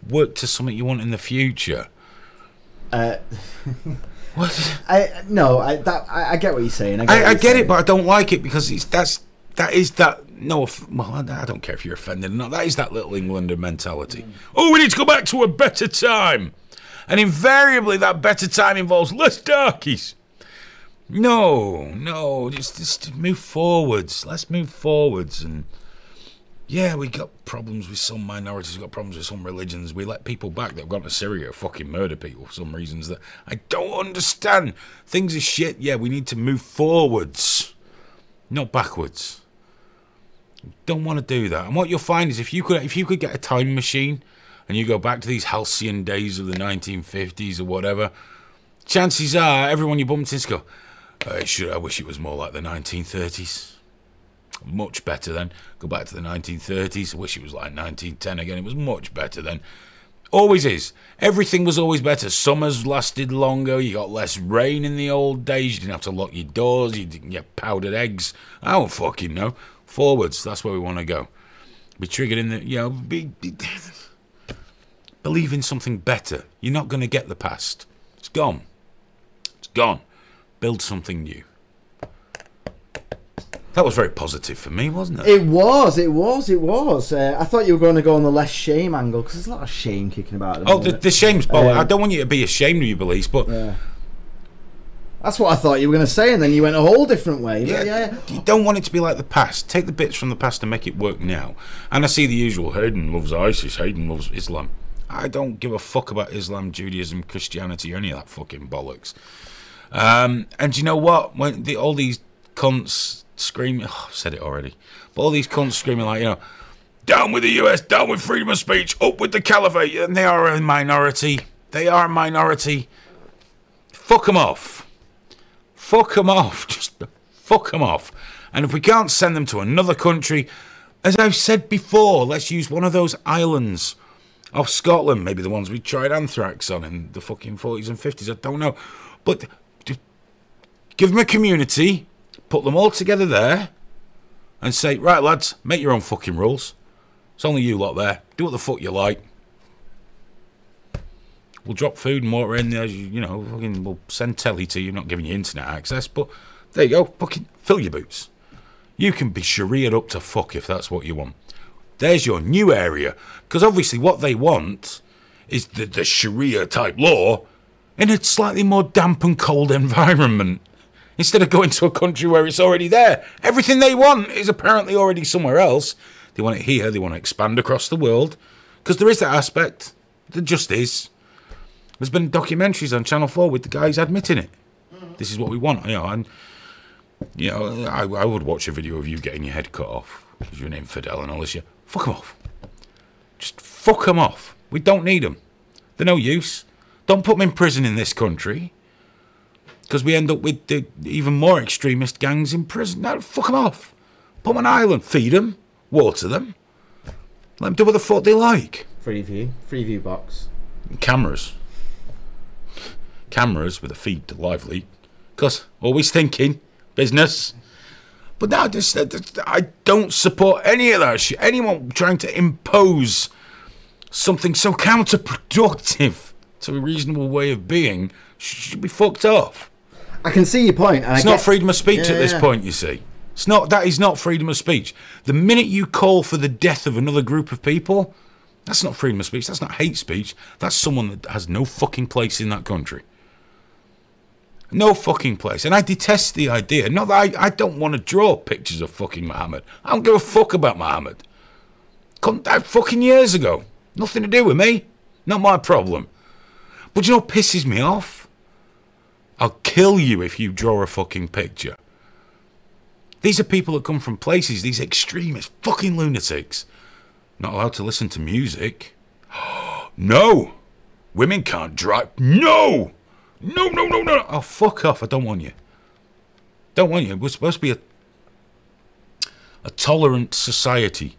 work to something you want in the future. What? I get what you're saying. I get it, but I don't like it because that is that. No, well, I don't care if you're offended or not. That is that little Englander mentality. Oh, we need to go back to a better time, and invariably that better time involves less darkies. No, just move forwards. Let's move forwards, and yeah, we got problems with some minorities. We got problems with some religions. We let people back that have gone to Syria fucking murder people for some reasons that I don't understand. Things are shit. Yeah, we need to move forwards, not backwards. Don't want to do that. And what you'll find is if you could get a time machine and you go back to these halcyon days of the 1950s or whatever, chances are everyone you bumped into go, I wish it was more like the 1930s. Much better then. Go back to the 1930s. I wish it was like 1910 again. It was much better then. Always is. Everything was always better. Summers lasted longer. You got less rain in the old days. You didn't have to lock your doors. You didn't get powdered eggs. I don't fucking know. Forwards, that's where we want to go. Be triggered in the, believe in something better. You're not going to get the past. It's gone. It's gone. Build something new. That was very positive for me, wasn't it?
It was. I thought you were going to go on the less shame angle because there's a lot of shame kicking about.
The shame's bollocks. I don't want you to be ashamed of your beliefs, but.
Yeah. That's what I thought you were going to say, and then you went a whole different way. Yeah.
You don't want it to be like the past. Take the bits from the past and make it work now. And I see the usual, Hayden loves ISIS, Hayden loves Islam. I don't give a fuck about Islam, Judaism, Christianity, or any of that fucking bollocks. And you know what? When all these cunts screaming, I've said it already, but all these cunts screaming like, down with the US, down with freedom of speech, up with the caliphate, and they are a minority. They are a minority. Fuck them off. Fuck them off. Just fuck them off. And if we can't send them to another country, as I've said before, let's use one of those islands off Scotland. Maybe the ones we tried anthrax on in the fucking 40s and 50s. I don't know. But just give them a community, put them all together there, and say, right, lads, make your own fucking rules. It's only you lot there. Do what the fuck you like. We'll drop food and water in there, fucking we'll send telly to you, not giving you internet access, but there you go, fucking fill your boots. You can be Sharia'd up to fuck if that's what you want. There's your new area, because obviously what they want is the Sharia type law in a slightly more damp and cold environment, instead of going to a country where it's already there. Everything they want is apparently already somewhere else. They want it here, they want to expand across the world, because there is that aspect, there just is. There's been documentaries on Channel 4 with the guys admitting it. This is what we want, and I would watch a video of you getting your head cut off because you're an infidel and all this shit. Fuck them off. Just fuck them off. We don't need them. They're no use. Don't put them in prison in this country, because we end up with the even more extremist gangs in prison. No, fuck them off. Put them on an island. Feed them. Water them. Let them do what the fuck they like.
Free view box.
Cameras with a feed to Lively, because always thinking business. But now I don't support any of that shit. Anyone trying to impose something so counterproductive to a reasonable way of being should be fucked off.
I can see your point. And
it's not freedom of speech at this point, you see. That is not freedom of speech. The minute you call for the death of another group of people, that's not freedom of speech. That's not hate speech. That's someone that has no fucking place in that country. No fucking place. And I detest the idea. Not that I don't want to draw pictures of fucking Muhammad. I don't give a fuck about Muhammad. Died fucking years ago. Nothing to do with me. Not my problem. But you know what pisses me off? I'll kill you if you draw a fucking picture. These are people that come from places, these extremist fucking lunatics. Not allowed to listen to music. No! Women can't drive. No! No. Oh, fuck off. I don't want you. Don't want you. We're supposed to be a tolerant society.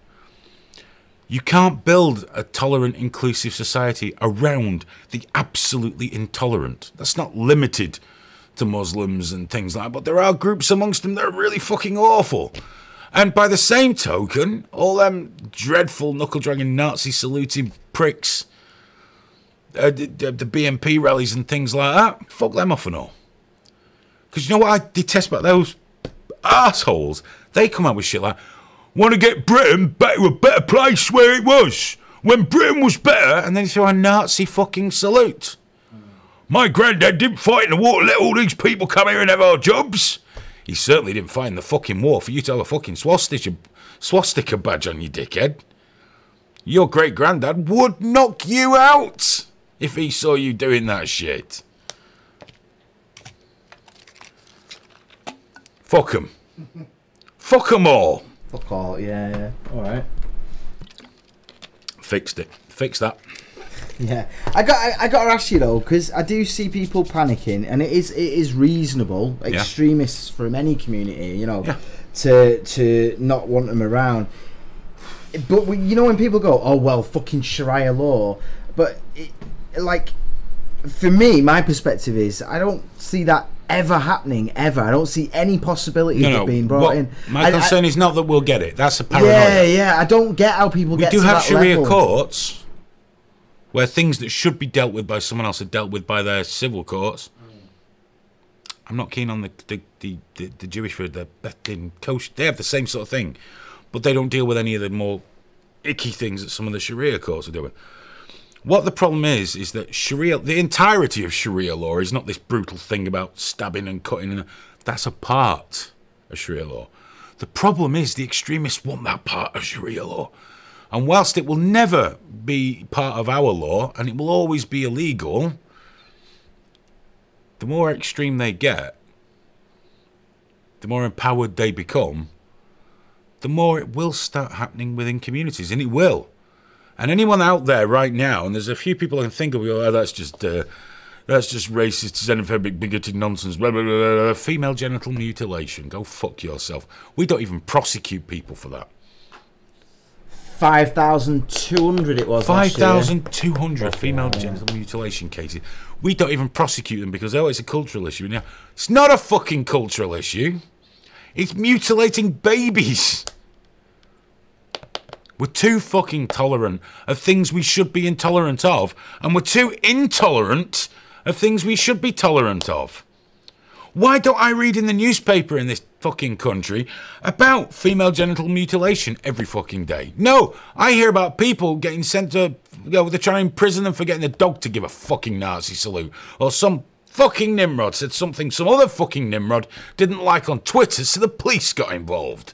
You can't build a tolerant, inclusive society around the absolutely intolerant. That's not limited to Muslims and things like that, but there are groups amongst them that are really fucking awful. And by the same token, all them dreadful knuckle-dragging Nazi-saluting pricks, the BNP rallies and things like that, fuck them off and all. Because you know what I detest about those assholes? They come out with shit like, want to get Britain back to a better place where it was, when Britain was better, and then throw a Nazi fucking salute. My granddad didn't fight in the war to let all these people come here and have our jobs. He certainly didn't fight in the fucking war for you to have a fucking swastika badge on you, dickhead. Your great-granddad would knock you out if he saw you doing that shit. Fuck 'em. Fuck 'em all.
Fuck all, yeah. Alright.
Fixed it. Fix that.
Yeah. I got to ask you though, because I do see people panicking, and it is reasonable, extremists from any community, you know, to not want them around. But you know when people go, oh well, fucking Sharia law, but for me, my perspective is I don't see that ever happening ever. I don't see any possibility of it being brought in.
My concern is not that we'll get it. That's a paranoia.
Yeah. I don't get how people get to that level. We do have
Sharia courts where things that should be dealt with by someone else are dealt with by their civil courts. I'm not keen on the Jewish for the kosher. They have the same sort of thing, but they don't deal with any of the more icky things that some of the Sharia courts are doing. What the problem is that Sharia, the entirety of Sharia law is not this brutal thing about stabbing and cutting. That's a part of Sharia law. The problem is the extremists want that part of Sharia law. And whilst it will never be part of our law, and it will always be illegal, the more extreme they get, the more empowered they become, the more it will start happening within communities, and it will. And anyone out there right now, and there's a few people I can think of, oh, that's just racist, xenophobic, bigoted nonsense, blah, blah, blah, blah, female genital mutilation, go fuck yourself. We don't even prosecute people for that.
5,200 it was
5,200 female genital mutilation cases. We don't even prosecute them because, oh, it's a cultural issue. Now, it's not a fucking cultural issue. It's mutilating babies. We're too fucking tolerant of things we should be intolerant of, and we're too intolerant of things we should be tolerant of. Why don't I read in the newspaper in this fucking country about female genital mutilation every fucking day? No, I hear about people getting sent to, they're trying to imprison them for getting a dog to give a fucking Nazi salute. Or some fucking Nimrod said something some other fucking Nimrod didn't like on Twitter, so the police got involved.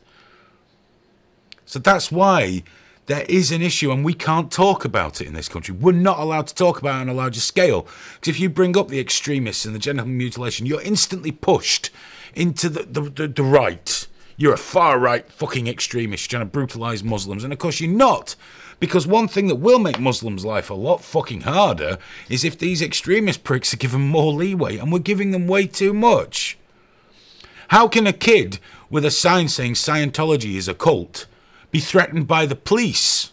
So that's why there is an issue, and we can't talk about it in this country. We're not allowed to talk about it on a larger scale. Because if you bring up the extremists and the genital mutilation, you're instantly pushed into the right. You're a far-right fucking extremist trying to brutalise Muslims. And of course you're not. Because one thing that will make Muslims' life a lot fucking harder is if these extremist pricks are given more leeway, and we're giving them way too much. How can a kid with a sign saying Scientology is a cult be threatened by the police?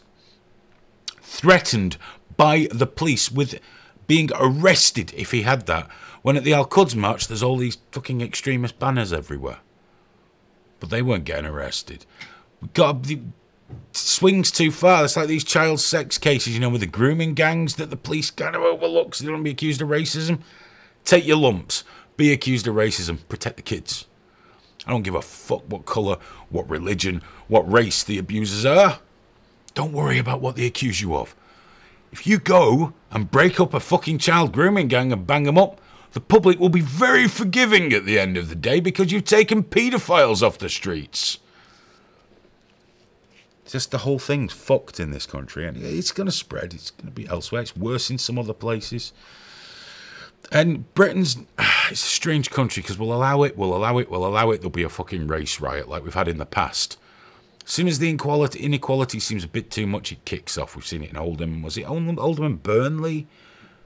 Threatened by the police with being arrested if he had that. When at the Al-Quds March there's all these fucking extremist banners everywhere. But they weren't getting arrested. We got the swings too far. It's like these child sex cases, you know, with the grooming gangs that the police kind of overlook so they don't be accused of racism. Take your lumps. Be accused of racism. Protect the kids. I don't give a fuck what colour, what religion, what race the abusers are. Don't worry about what they accuse you of. If you go and break up a fucking child grooming gang and bang them up, the public will be very forgiving at the end of the day because you've taken paedophiles off the streets. Just the whole thing's fucked in this country, and it's going to spread. It's going to be elsewhere. It's worse in some other places. And Britain's, it's a strange country because we'll allow it. There'll be a fucking race riot like we've had in the past. As soon as the inequality seems a bit too much, it kicks off. We've seen it in Oldham. Was it Oldham and Burnley?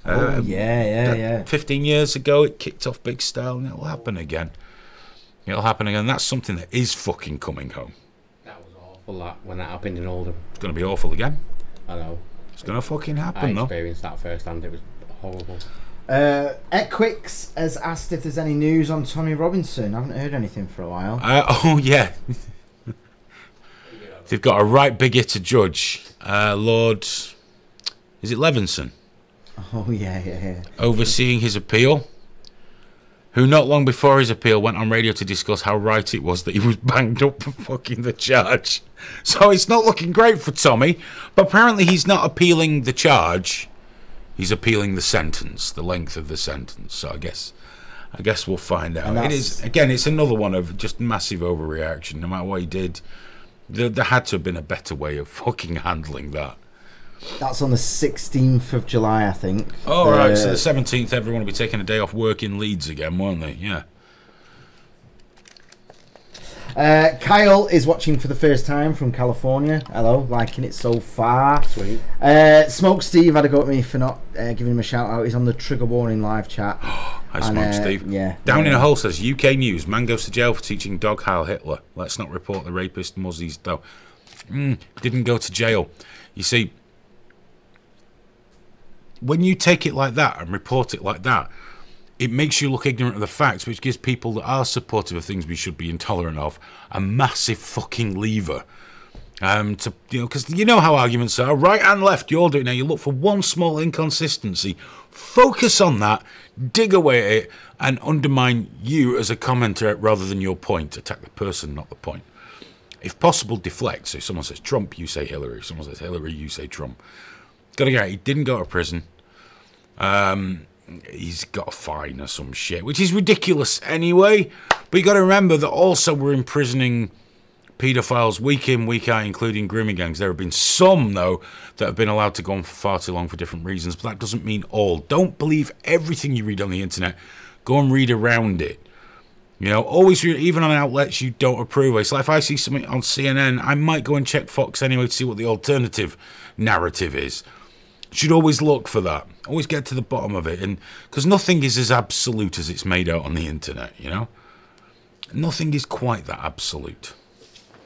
Yeah.
15 years ago, it kicked off big style, and it'll happen again. That's something that is fucking coming home.
That was awful, that, when that happened in Oldham.
It's going to be awful again.
I know.
It's going to fucking happen, though.
I experienced that firsthand. It was horrible.
Equix has asked if there's any news on Tommy Robinson. I haven't heard anything for a while.
Oh, yeah. They've got a right big hitter judge. Lord... Is it Levinson?
Oh, yeah.
Overseeing his appeal. Who not long before his appeal went on radio to discuss how right it was that he was banged up for fucking the charge. So it's not looking great for Tommy. But apparently he's not appealing the charge. He's appealing the sentence, the length of the sentence. So I guess we'll find out. It is, again, it's another one of just massive overreaction. No matter what he did, there had to have been a better way of fucking handling that.
That's on the 16th of July, I think.
Oh, right. So the 17th, everyone will be taking a day off work in Leeds again, won't they? Yeah.
Kyle is watching for the first time from California. Hello, liking it so far.
Sweet.
Smoke Steve had a go at me for not giving him a shout out. He's on the Trigger Warning live chat.
Hi, Smoke Steve.
Yeah.
Down in a hole says UK News. Man goes to jail for teaching dog Heil Hitler. Let's not report the rapist muzzies though. Didn't go to jail. You see, when you take it like that and report it like that, it makes you look ignorant of the facts, which gives people that are supportive of things we should be intolerant of a massive fucking lever. Because you know how arguments are, right and left, you all do it now. You look for one small inconsistency, focus on that, dig away at it, and undermine you as a commenter rather than your point. Attack the person, not the point. If possible, deflect. So if someone says Trump, you say Hillary. If someone says Hillary, you say Trump. Gotta get it. He didn't go to prison. He's got a fine or some shit, which is ridiculous anyway. But you got to remember that also we're imprisoning paedophiles week in, week out, including grooming gangs. There have been some, though, that have been allowed to go on for far too long for different reasons. But that doesn't mean all. Don't believe everything you read on the internet. Go and read around it. You know, always read, even on outlets you don't approve of. It's like if I see something on CNN, I might go and check Fox anyway to see what the alternative narrative is. Should always look for that. Always get to the bottom of it, and because nothing is as absolute as it's made out on the internet. You know, nothing is quite that absolute.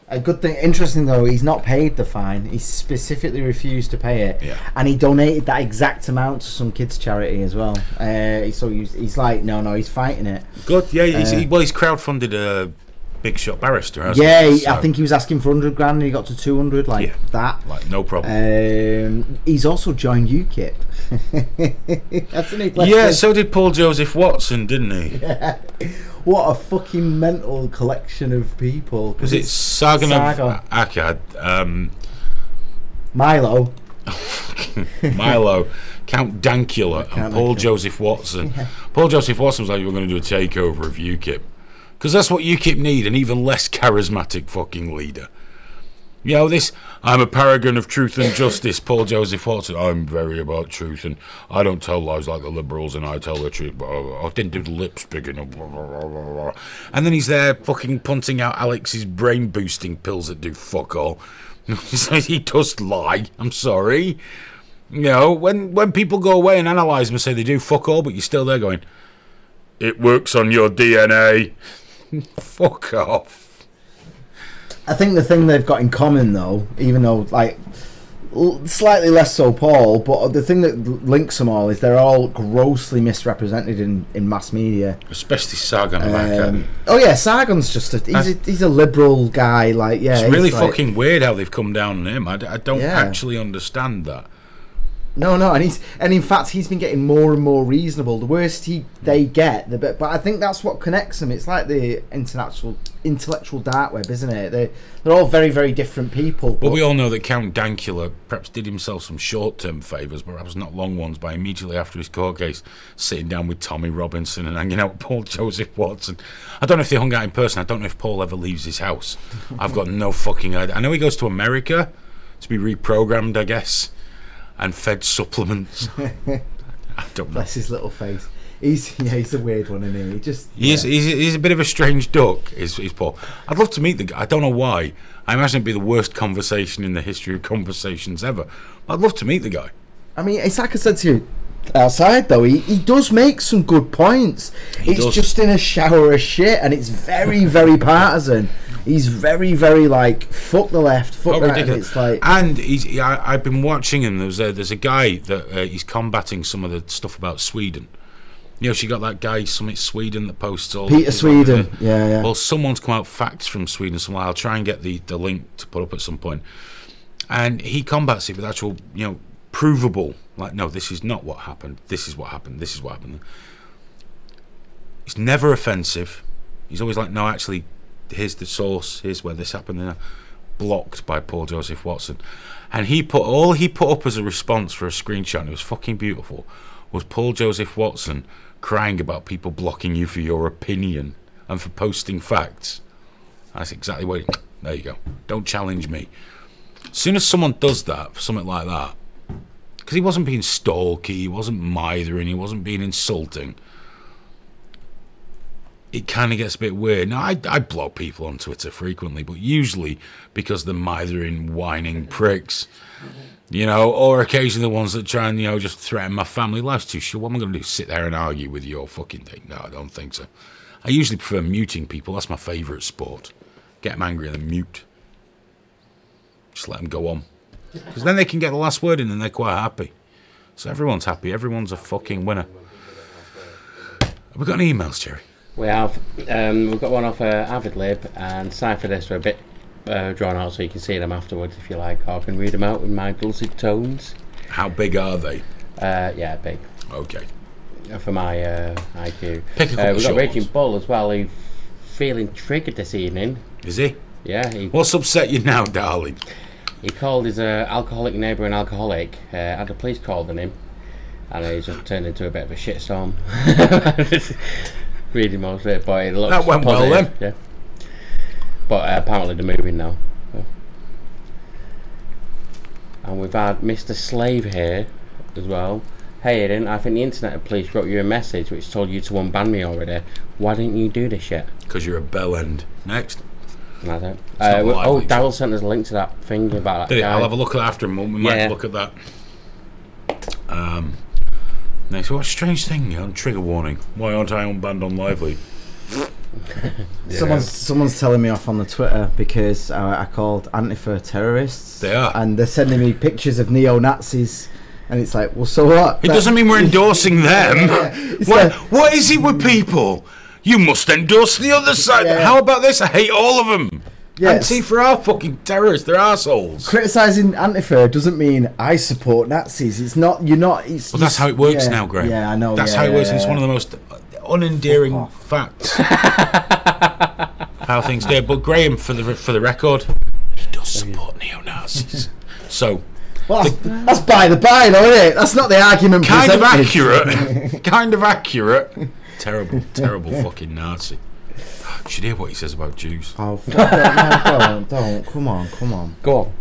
A good thing, interesting though, he's not paid the fine. He specifically refused to pay it,
yeah.
And he donated that exact amount to some kids' charity as well. So he's like, no, he's fighting it.
Good, yeah. He's crowdfunded a big shot barrister. Hasn't
Yeah,
he? So,
I think he was asking for 100 grand and he got to 200, that.
Like no problem.
He's also joined UKIP. Hasn't he?
Yeah, so did Paul Joseph Watson, didn't he?
Yeah. What a fucking mental collection of people.
Was it Sargon of Akkad?
Milo.
Milo, Count Dankula, and Paul Joseph Watson. Yeah. Paul Joseph Watson was like, you were going to do a takeover of UKIP. Because that's what UKIP need, an even less charismatic fucking leader. You know, this, I'm a paragon of truth and justice, Paul Joseph Watson. I'm very about truth, and I don't tell lies like the Liberals, and I tell the truth. I didn't do the lips big enough. And then he's there fucking punting out Alex's brain-boosting pills that do fuck all. He does lie. I'm sorry. You know, when people go away and analyse them and say they do fuck all, but you're still there going, it works on your DNA. Fuck off.
I think the thing they've got in common, though, even though, like, slightly less so Paul, but the thing that links them all is they're all grossly misrepresented in mass media.
Especially Sargon.
Oh yeah, Sargon's just he's a liberal guy. Like, yeah,
it's really fucking weird how they've come down on him. I don't actually understand that.
No, and in fact he's been getting more and more reasonable. The worse they get, the bit. But I think that's what connects them. It's like the intellectual dark web, isn't it? They're all very, very different people.
Well, we all know that Count Dankula perhaps did himself some short-term favours, but perhaps not long ones, by immediately after his court case sitting down with Tommy Robinson and hanging out with Paul Joseph Watson. I don't know if they hung out in person. I don't know if Paul ever leaves his house. I've got no fucking idea. I know he goes to America to be reprogrammed, I guess, and fed supplements. I don't know.
Bless his little face. He's a weird one, isn't he?
He's a bit of a strange duck, is Paul. I'd love to meet the guy. I don't know why. I imagine it'd be the worst conversation in the history of conversations ever. I'd love to meet the guy.
I mean, it's like I said to you outside, though, he does make some good points. It's just in a shower of shit, and it's very, very partisan. He's very, very like, fuck the left, fuck right.
Ridiculous.
It's like,
and I've been watching him. There's a guy that he's combating some of the stuff about Sweden. You know, she got that guy, Summit Sweden, that posts all...
Peter Sweden, yeah.
Well, someone's come out facts from Sweden somewhere. I'll try and get the link to put up at some point. And he combats it with actual, provable. Like, no, this is not what happened. This is what happened. This is what happened. It's never offensive. He's always like, no, actually, here's the source. Here's where this happened. Blocked by Paul Joseph Watson. And he put up as a response for a screenshot, and it was fucking beautiful, was Paul Joseph Watson crying about people blocking you for your opinion and for posting facts. That's exactly what there you go. Don't challenge me. As soon as someone does that, something like that, because he wasn't being stalky, he wasn't mithering, he wasn't being insulting, it kind of gets a bit weird. Now, I block people on Twitter frequently, but usually because they're mithering, whining pricks. Or occasionally the ones that try and, just threaten my family. Life's too short. What am I going to do? Sit there and argue with your fucking thing? No, I don't think so. I usually prefer muting people. That's my favourite sport. Get them angry and then mute. Just let them go on. Because then they can get the last word in and they're quite happy. So everyone's happy. Everyone's a fucking winner. Have we got any emails, Jerry?
We have. We've got one off AvidLib, and Cypher this are a bit drawn out, so you can see them afterwards if you like, or I can read them out with my dulcet tones.
How big are they?
Yeah, big.
Okay.
For my IQ.
Pick a couple
we've got
short
Raging
ones.
Bull as well, who's feeling triggered this evening.
Is he?
Yeah.
What's upset you now, darling?
He called his alcoholic neighbour an alcoholic, had the police called on him, and he's just turned into a bit of a shitstorm. Reading most of it, but it looks
that went
positive.
well then.
Yeah. But apparently they're moving now. So. And we've had Mr. Slave here as well. Hey Aidan, I think the internet police wrote you a message which told you to unban me already. Why didn't you do this yet?
Because you're a bell end. Next.
I don't.
Oh,
Daryl sent us a link to that thing about that guy.
I'll have a look at that after a moment. We might look at that. Next, what a strange thing on trigger warning. Why aren't I unbanned on Lively?
Someone's telling me off on the Twitter because I called Antifa terrorists.
They are.
And they're sending me pictures of neo-Nazis. And it's like, well, so what?
It doesn't mean we're endorsing them. What is it with people? You must endorse the other side.
Yeah.
How about this? I hate all of them.
Yes.
Antifa are fucking terrorists. They're assholes.
Criticising Antifa doesn't mean I support Nazis. It's not. You're not. It's.
Well, that's how it works now, Graham.
Yeah, I know.
That's how it works. And it's one of the most unendearing facts. How things do. But Graham, for the record, he does support neo-Nazis. So.
Well, that's by the by, though, isn't it? That's not the argument.
Kind of accurate. Kind of accurate. Terrible fucking Nazi. You should hear what he says about Jews.
Oh, no, don't. Come on.
Go on.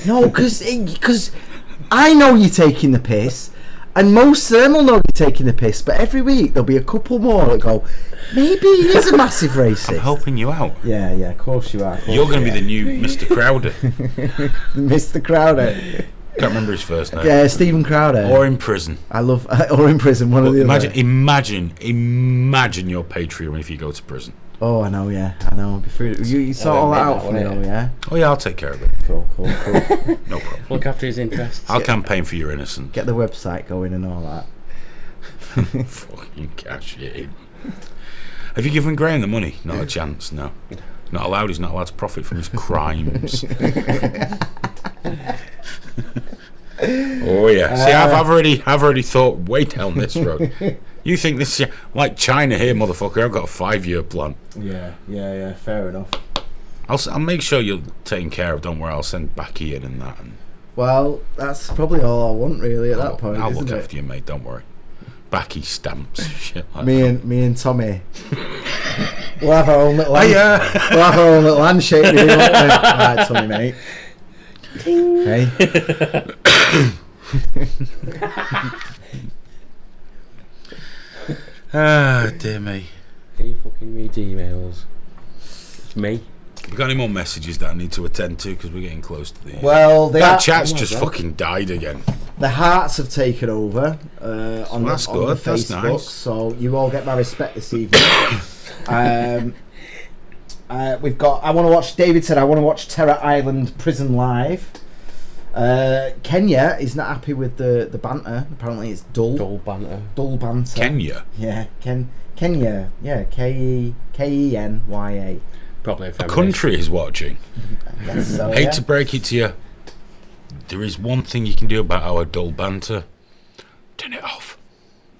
No, because I know you're taking the piss, and most of them will know you're taking the piss, but every week there'll be a couple more that go, maybe he is a massive racist.
I'm helping you out.
Yeah, of course you are.
You're going to be the new Mr. Crowder.
Mr. Crowder.
Can't remember his first name.
Yeah, Stephen Crowder.
Or in prison.
I love, or in prison, one of the other.
Imagine your Patreon if you go to prison.
Oh, I know, yeah, I know. You sort all that out for me, though, yeah?
Oh yeah, I'll take care of it.
Cool.
No problem.
Look after his interests.
I'll campaign for your innocence.
Get the website going and all that.
Fucking cash in. Have you given Graham the money? Not a chance, no. Not allowed, he's not allowed to profit from his crimes. Oh yeah. See, I've already thought way down this road. You think this is like China here, motherfucker? I've got a 5-year plan.
Yeah. Fair enough.
I'll make sure you're taken care of. Don't worry. I'll send Backy in and that.
Well, that's probably all I want really at that point.
I'll
isn't
look
it?
after you, mate. Don't worry. Backy stamps. Shit like
Me and Tommy. We'll have our own little. We'll have our own little handshake. Won't we? Right, Tommy, mate. Hey.
Ah, dear me.
Can you fucking read emails? It's me.
We got any more messages that I need to attend to because we're getting close to the end?
Well,
That chat's just fucking died again.
The hearts have taken over on the
that's good. That's
Facebook,
nice.
so you all get my respect this evening. We've got. I want to watch. David said I want to watch Terror Island Prison Live. Kenya is not happy with the banter. Apparently, it's dull.
Dull banter.
Dull banter.
Kenya.
Yeah, Kenya. Yeah, Kenya.
Probably a
A
feminist.
country is watching.
I guess so,
Hate
yeah.
to break it to you. There is one thing you can do about our dull banter. Turn it off.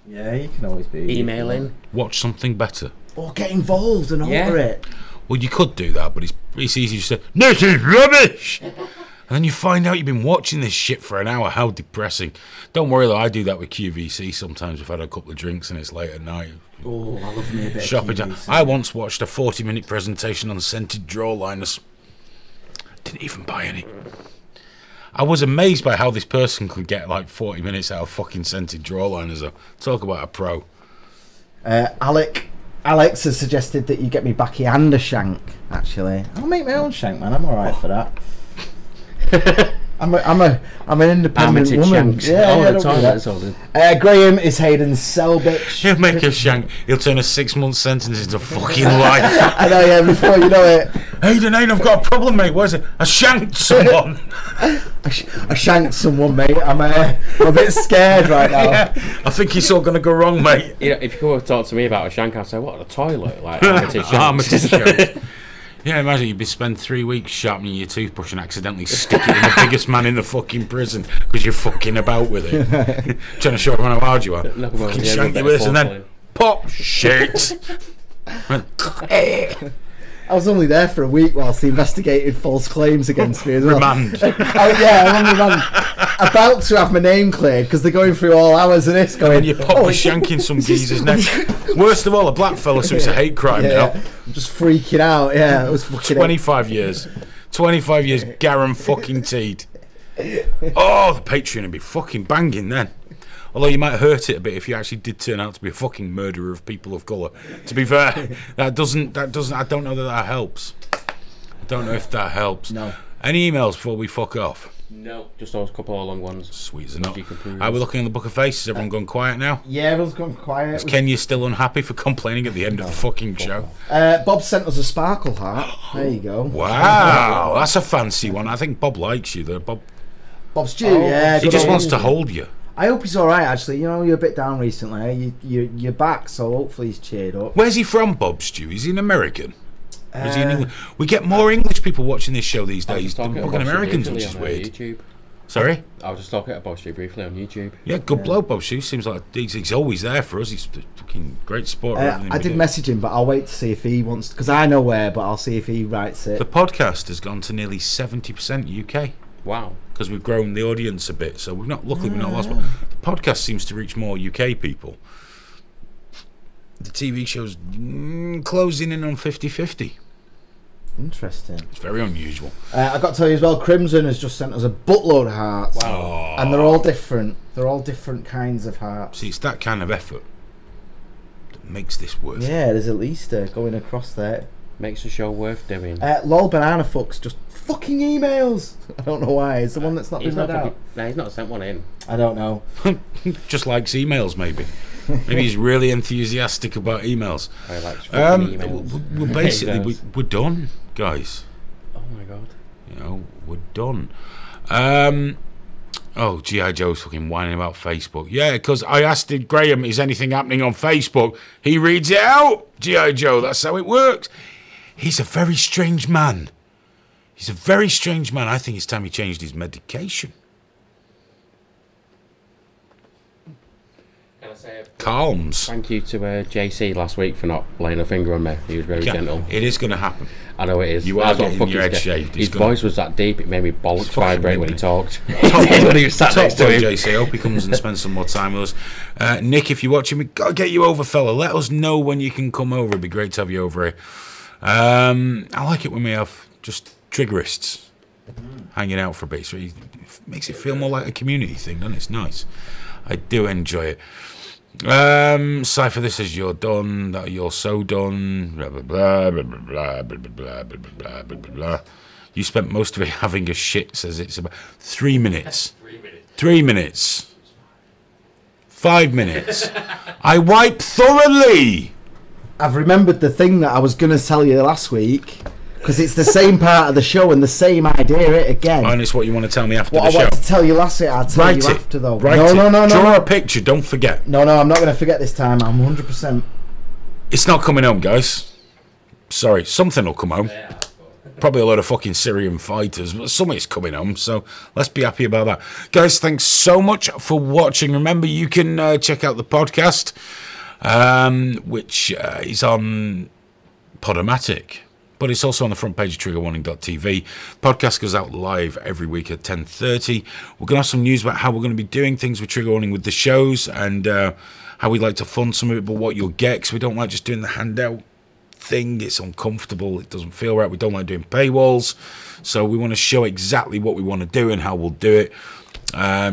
Yeah, you can always be
Emailing.
Watch something better.
or get involved and alter it.
Well, you could do that, but it's easy to say, this is rubbish! And then you find out you've been watching this shit for an hour. How depressing. Don't worry, though, I do that with QVC sometimes. We've had a couple of drinks and it's late at night.
Oh, I love me a bit
Shopping.
of QVC.
I once watched a 40-minute presentation on scented draw liners. Didn't even buy any. I was amazed by how this person could get like 40 minutes out of fucking scented draw liners, though. Talk about a pro.
Alex has suggested that you get me Backy and a shank. Actually, I'll make my own shank, man. I'm all right for that. I'm an independent
Armitage
woman.
shanks.
Yeah,
Oh,
yeah,
the
don't do
toilets
that.
all in.
Graham is Hayden's cell bitch.
He'll make a shank. He'll turn a 6-month sentence into fucking life.
I know, yeah. Before you know it,
Hayden, I've got a problem, mate. What is it? I shanked someone.
I shanked someone, mate. I'm a bit scared right now.
Yeah, I think it's all going to go wrong, mate.
You know, if you come and talk to me about a shank, I'd say, what, a toilet? Like, Armitage shanks.
Armitage shank. Yeah, imagine you'd spend 3 weeks sharpening your toothbrush and accidentally stick it in the biggest man in the fucking prison because you're fucking about with it. Trying to show everyone how hard you are.
Knock 'em over
Fucking
the head
shank
with
you
a
with this and then
porcelain.
pop shit.
I was only there for a week whilst they investigated false claims against me as well.
Remand.
Oh yeah, I'm on remand. About to have my name cleared because they're going through all hours of this. Going,
And you pop a shank in some geezer's neck. Worst of all, a black fella, so it's a hate crime now.
I'm just freaking out. Yeah, it was fucking
25 years. 25 years guaranteed. Oh, the Patreon would be fucking banging then. Although you might hurt it a bit if you actually did turn out to be a fucking murderer of people of colour. To be fair, that doesn't. I don't know that helps. I don't know if that helps.
No.
Any emails before we fuck off?
No, just those couple of long ones.
Sweet as a nut.
You can prove
Are we
us.
looking in the book of faces? Has everyone gone quiet now?
Yeah, everyone's gone quiet.
Is Kenya still unhappy for complaining at the end of the fucking show?
Bob sent us a sparkle heart. There you go.
Wow, that's a fancy one. I think Bob likes you there, Bob.
Bob's due. Yeah,
He
good
just
old-
wants to hold you.
I hope he's all right. Actually, you know, you're a bit down recently. You're back, so hopefully he's cheered up.
Where's he from, Bob Stew? Is he an American? Or is he an English? We get more English people watching this show these
I was
days
just
than
talking
fucking
about
Americans,
briefly
which is
on,
weird.
YouTube.
Sorry?
I was just talking about you briefly on YouTube.
Yeah, good bloke, Bob Stew. Seems like he's always there for us. He's a fucking great sport.
I did message him, but I'll wait to see if he wants, because I know where, but I'll see if he writes it.
The podcast has gone to nearly 70% UK.
Wow.
Because we've grown the audience a bit, so we've not lost. But the podcast seems to reach more UK people. The TV shows closing in on 50-50.
Interesting.
It's very unusual.
I've got to tell you as well, Crimson has just sent us a buttload of hearts.
Wow.
And they're all different. They're all different kinds of hearts.
See, it's that kind of effort that makes this worth it.
Yeah, there's at least going across there.
Makes the show worth doing.
Lol Banana Fucks just fucking emails. I don't know why. It's the one that's not been read out.
No, he's not sent one in.
I don't know.
Just likes emails, maybe. Maybe he's really enthusiastic about emails.
I like fucking emails.
Well, basically, we're done, guys.
Oh my god.
You know, we're done. Oh, G.I. Joe's fucking whining about Facebook. Yeah, because I asked Graham, is anything happening on Facebook? He reads it out, G.I. Joe. That's how it works. He's a very strange man. He's a very strange man. I think it's time he changed his medication.
Can I say
Calms.
thank you to JC last week for not laying a finger on me. He was very gentle.
It is going to happen.
I know it is.
You are
That's what
getting
fucking
your head
scared.
shaved.
His voice was that deep, it made me bollocks
fucking
vibrate when he
winning.
talked. When he was sat
Top
next to
boy,
him.
JC. I hope he comes and spends some more time with us. Nick, if you're watching, we've got to get you over, fella. Let us know when you can come over. It'd be great to have you over here. I like it when we have just triggerists hanging out for a bit. So it makes it feel more like a community thing, doesn't it? It's nice. I do enjoy it. Cypher, this is you're done, that you're so done, blah blah blah blah blah blah blah blah blah blah blah blah. You spent most of it having a shit, says it's about 3 minutes. 3 minutes. 5 minutes. I wipe thoroughly.
I've remembered the thing that I was going to tell you last week, because it's the same part of the show and the same idea it again.
And it's what you want to tell me after
What
the
I
show.
wanted to tell you last week, I'll tell
Write
you
it.
after though.
Write
No,
it.
no, no,
Draw
no.
a picture, don't forget.
No, I'm not going to forget this time. I'm 100%.
It's not coming home, guys. Sorry, something will come home. Probably a lot of fucking Syrian fighters, but something's coming home, so let's be happy about that. Guys, thanks so much for watching. Remember, you can check out the podcast, which is on Podomatic, but it's also on the front page of triggerwarning.tv. Podcast goes out live every week at 10:30. We're going to have some news about how we're going to be doing things with Trigger Warning with the shows, and how we'd like to fund some of it, but what you'll get, because we don't like just doing the handout thing. It's uncomfortable. It doesn't feel right. We don't like doing paywalls. So we want to show exactly what we want to do and how we'll do it.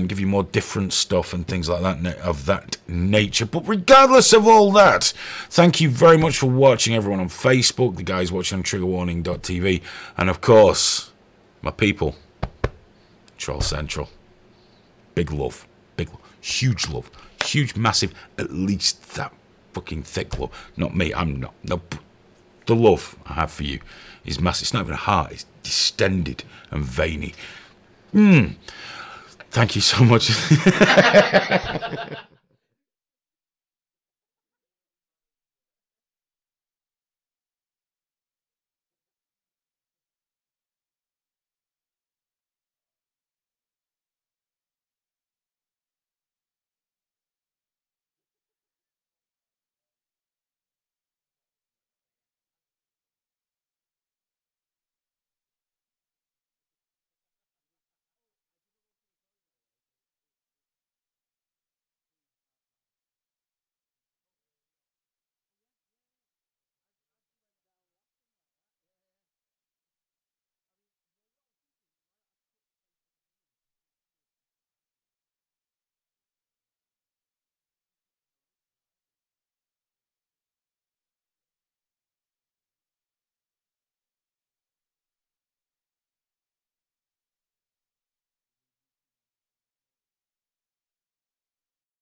Give you more different stuff and things like that of that nature. But regardless of all that, thank you very much for watching, everyone on Facebook, the guys watching on triggerwarning.tv, and of course, my people, Troll Central. Big love. Huge love. Huge, massive, at least that fucking thick love. Not me, I'm not. No, the love I have for you is massive. It's not even a heart, it's distended and veiny. Thank you so much.